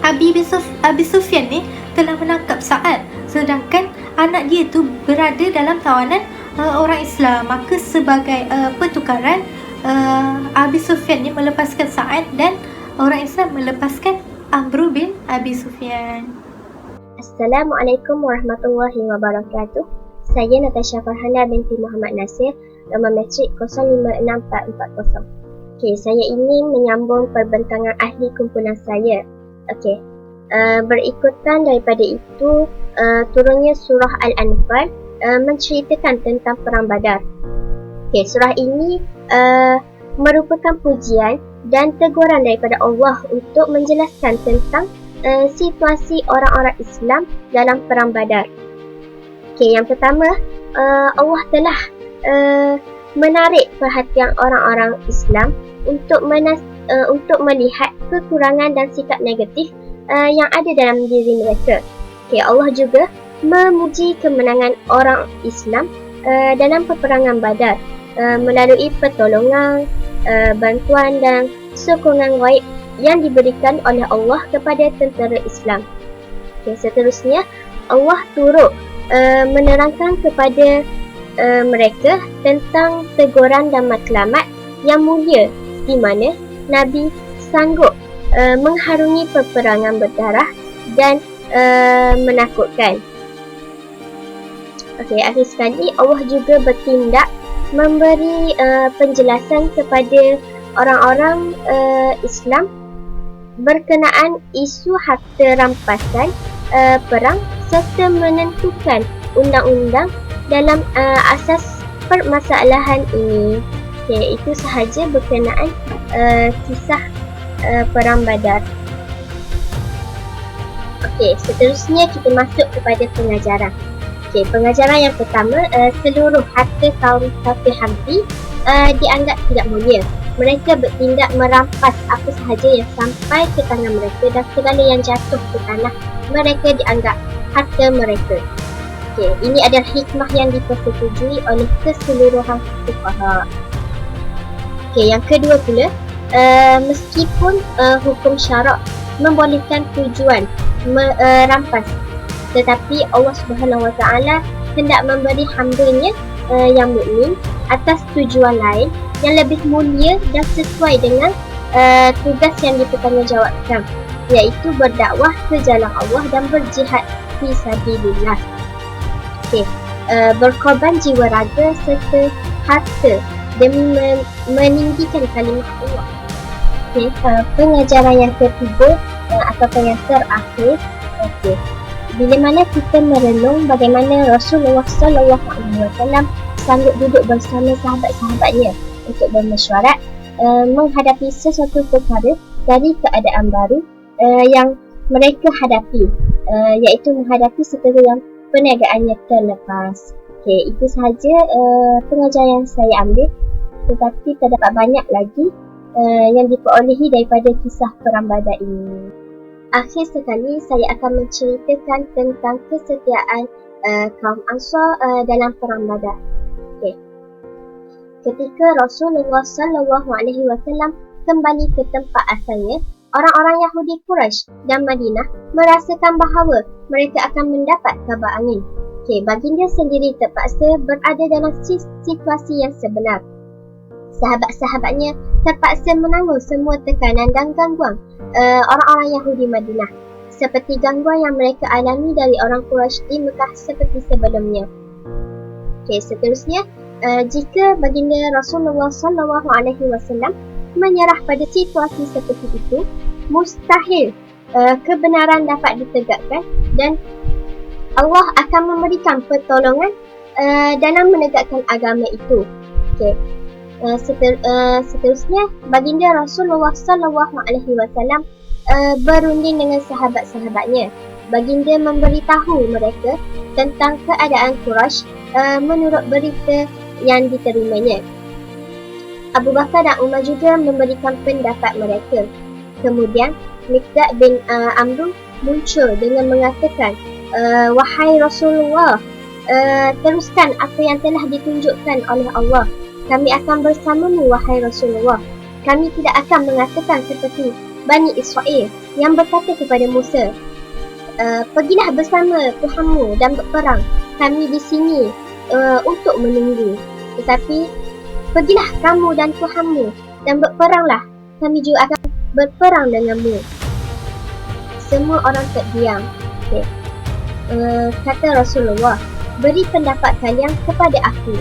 Abi Sufyan ni telah menangkap Sa'ad, sedangkan anak dia tu berada dalam tawanan orang Islam. Maka sebagai pertukaran, Abi Sufyan ni melepaskan Sa'ad dan orang Islam melepaskan Amr bin Abi Sufyan. Assalamualaikum warahmatullahi wabarakatuh. Saya Natasha Farhana binti Muhammad Nasir, nombor metrik 056440. Okey, saya ingin menyambung perbincangan ahli kumpulan saya. Okey. Berikutan daripada itu, turunnya surah Al-Anfal menceritakan tentang perang Badar. Okey, surah ini merupakan pujian dan teguran daripada Allah untuk menjelaskan tentang situasi orang-orang Islam dalam perang Badar. Okey, yang pertama, Allah telah menarik perhatian orang-orang Islam untuk melihat kekurangan dan sikap negatif yang ada dalam diri mereka. Okey, Allah juga memuji kemenangan orang Islam dalam peperangan Badar melalui pertolongan, bantuan dan sokongan gaib yang diberikan oleh Allah kepada tentera Islam. Okay, seterusnya, Allah turut menerangkan kepada mereka tentang teguran dan matlamat yang mulia di mana Nabi sanggup mengharungi peperangan berdarah dan menakutkan. Okey, akhir sekali Allah juga bertindak memberi penjelasan kepada orang-orang Islam berkenaan isu harta rampasan perang serta menentukan undang-undang dalam asas permasalahan ini. Okay, itu sahaja berkenaan kisah perang Badar. Okey, seterusnya kita masuk kepada pengajaran. Okey, pengajaran yang pertama, seluruh harta kaum kafir Habsyi dianggap tidak mulia. Mereka bertindak merampas apa sahaja yang sampai ke tangan mereka dan segala yang jatuh ke tanah mereka dianggap harta mereka. Okey, ini adalah hikmah yang dipersetujui oleh keseluruhan fuqaha. Okey, yang kedua pula, meskipun hukum syarak membolehkan tujuan merampas, tetapi Allah Subhanahu Wa Taala hendak memberi hamba-Nya yang mukmin atas tujuan lain yang lebih mulia dan sesuai dengan tugas yang dipertanggungjawabkan, iaitu berdakwah ke jalan Allah dan berjihad fi sabilillah. Okey, berkorban jiwa raga serta harta demi meninggikan kalimah Allah. Okey, pengajaran yang ketiga atau yang terakhir. Okey, bila mana kita merenung bagaimana Rasulullah SAW sanggup duduk bersama sahabat-sahabatnya untuk bermesyuarat menghadapi sesuatu perkara dari keadaan baru yang mereka hadapi, iaitu menghadapi segala yang perniagaannya terlepas. Okey, itu sahaja pengajaran yang saya ambil, tetapi terdapat banyak lagi yang diperolehi daripada kisah perang Badar ini. Akhir sekali, saya akan menceritakan tentang kesetiaan kaum Ansar dalam perang Badar. Okay. Ketika Rasulullah SAW kembali ke tempat asalnya, orang-orang Yahudi Quraisy dan Madinah merasakan bahawa mereka akan mendapat kabar angin. Okay, baginda sendiri terpaksa berada dalam situasi yang sebenar. Sahabat-sahabatnya terpaksa menanggung semua tekanan dan gangguan orang-orang Yahudi Madinah, seperti gangguan yang mereka alami dari orang Quraisy di Mekah seperti sebelumnya. Okay, seterusnya, jika baginda Rasulullah SAW menyerah pada situasi seperti itu, mustahil kebenaran dapat ditegakkan dan Allah akan memberikan pertolongan dalam menegakkan agama itu. Okay. Seterusnya, baginda Rasulullah SAW berunding dengan sahabat-sahabatnya. Baginda memberitahu mereka tentang keadaan Quraisy menurut berita yang diterimanya. Abu Bakar dan Umar juga memberikan pendapat mereka. Kemudian Miqdad bin Amr muncul dengan mengatakan, wahai Rasulullah, teruskan apa yang telah ditunjukkan oleh Allah. Kami akan bersamamu, wahai Rasulullah. Kami tidak akan mengatakan seperti Bani Israel yang berkata kepada Musa, pergilah bersama Tuhanmu dan berperang. Kami di sini untuk menunggu. Tetapi pergilah kamu dan Tuhanmu dan berperanglah. Kami juga akan berperang denganmu. Semua orang terdiam. Okay. Kata Rasulullah, beri pendapat kalian kepada aku.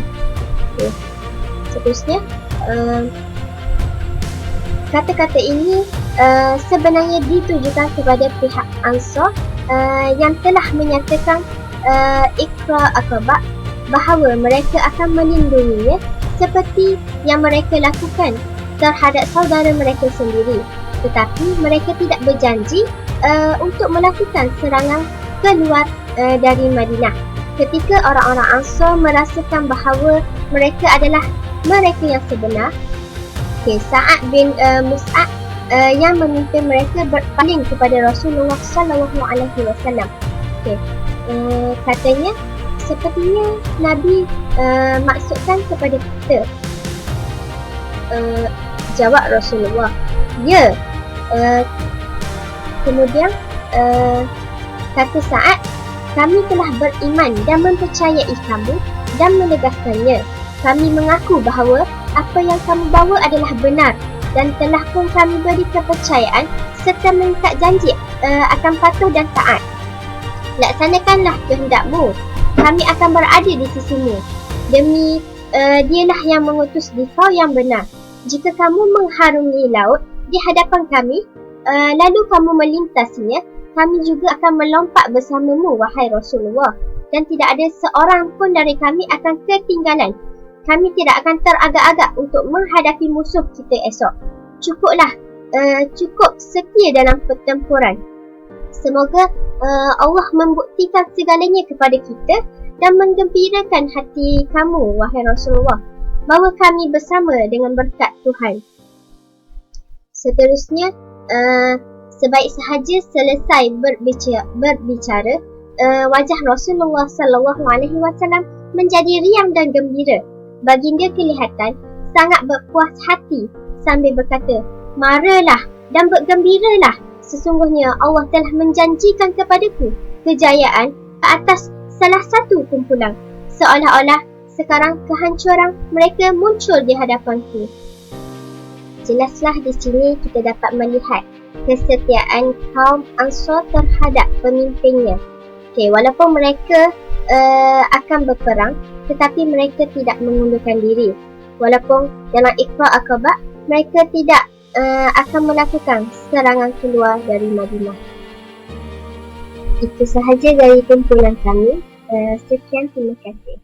Okay. Seterusnya, kata-kata ini sebenarnya ditujukan kepada pihak Ansar yang telah menyatakan Iqra Aqabah bahawa mereka akan melindunginya seperti yang mereka lakukan terhadap saudara mereka sendiri. Tetapi mereka tidak berjanji untuk melakukan serangan keluar dari Madinah. Ketika orang-orang Ansar merasakan bahawa mereka adalah mereka yang sebenar, Sa'ad bin Mus'ab yang memimpin mereka berpaling kepada Rasulullah SAW. Katanya, sepertinya Nabi maksudkan kepada kita. Jawab Rasulullah, ya. Kemudian kata Sa'ad, kami telah beriman dan mempercayai kamu dan menegaskannya. Kami mengaku bahawa apa yang kamu bawa adalah benar dan telah pun kami beri kepercayaan serta minta janji akan patuh dan taat. Laksanakanlah kehendakmu. Kami akan berada di sisimu. Demi dialah yang mengutus di kau yang benar. Jika kamu mengharungi laut di hadapan kami, lalu kamu melintasinya, kami juga akan melompat bersamamu, wahai Rasulullah. Dan tidak ada seorang pun dari kami akan ketinggalan. Kami tidak akan teragak-agak untuk menghadapi musuh kita esok. Cukup setia dalam pertempuran. Semoga Allah membuktikan segalanya kepada kita dan menggembirakan hati kamu, wahai Rasulullah, bahawa kami bersama dengan berkat Tuhan. Seterusnya, sebaik sahaja selesai berbicara, wajah Rasulullah SAW menjadi riang dan gembira. Baginda kelihatan sangat berpuas hati sambil berkata, "Maralah dan bergembiralah. Sesungguhnya Allah telah menjanjikan kepadaku kejayaan ke atas salah satu kumpulan. Seolah-olah sekarang kehancuran mereka muncul di hadapanku." Jelaslah di sini kita dapat melihat kesetiaan kaum Ansar terhadap pemimpinnya. Walaupun mereka akan berperang, tetapi mereka tidak mengundurkan diri. Walaupun dalam Iqra Aqabah, mereka tidak akan melakukan serangan keluar dari Madinah. Itu sahaja dari kumpulan kami. Sekian, terima kasih.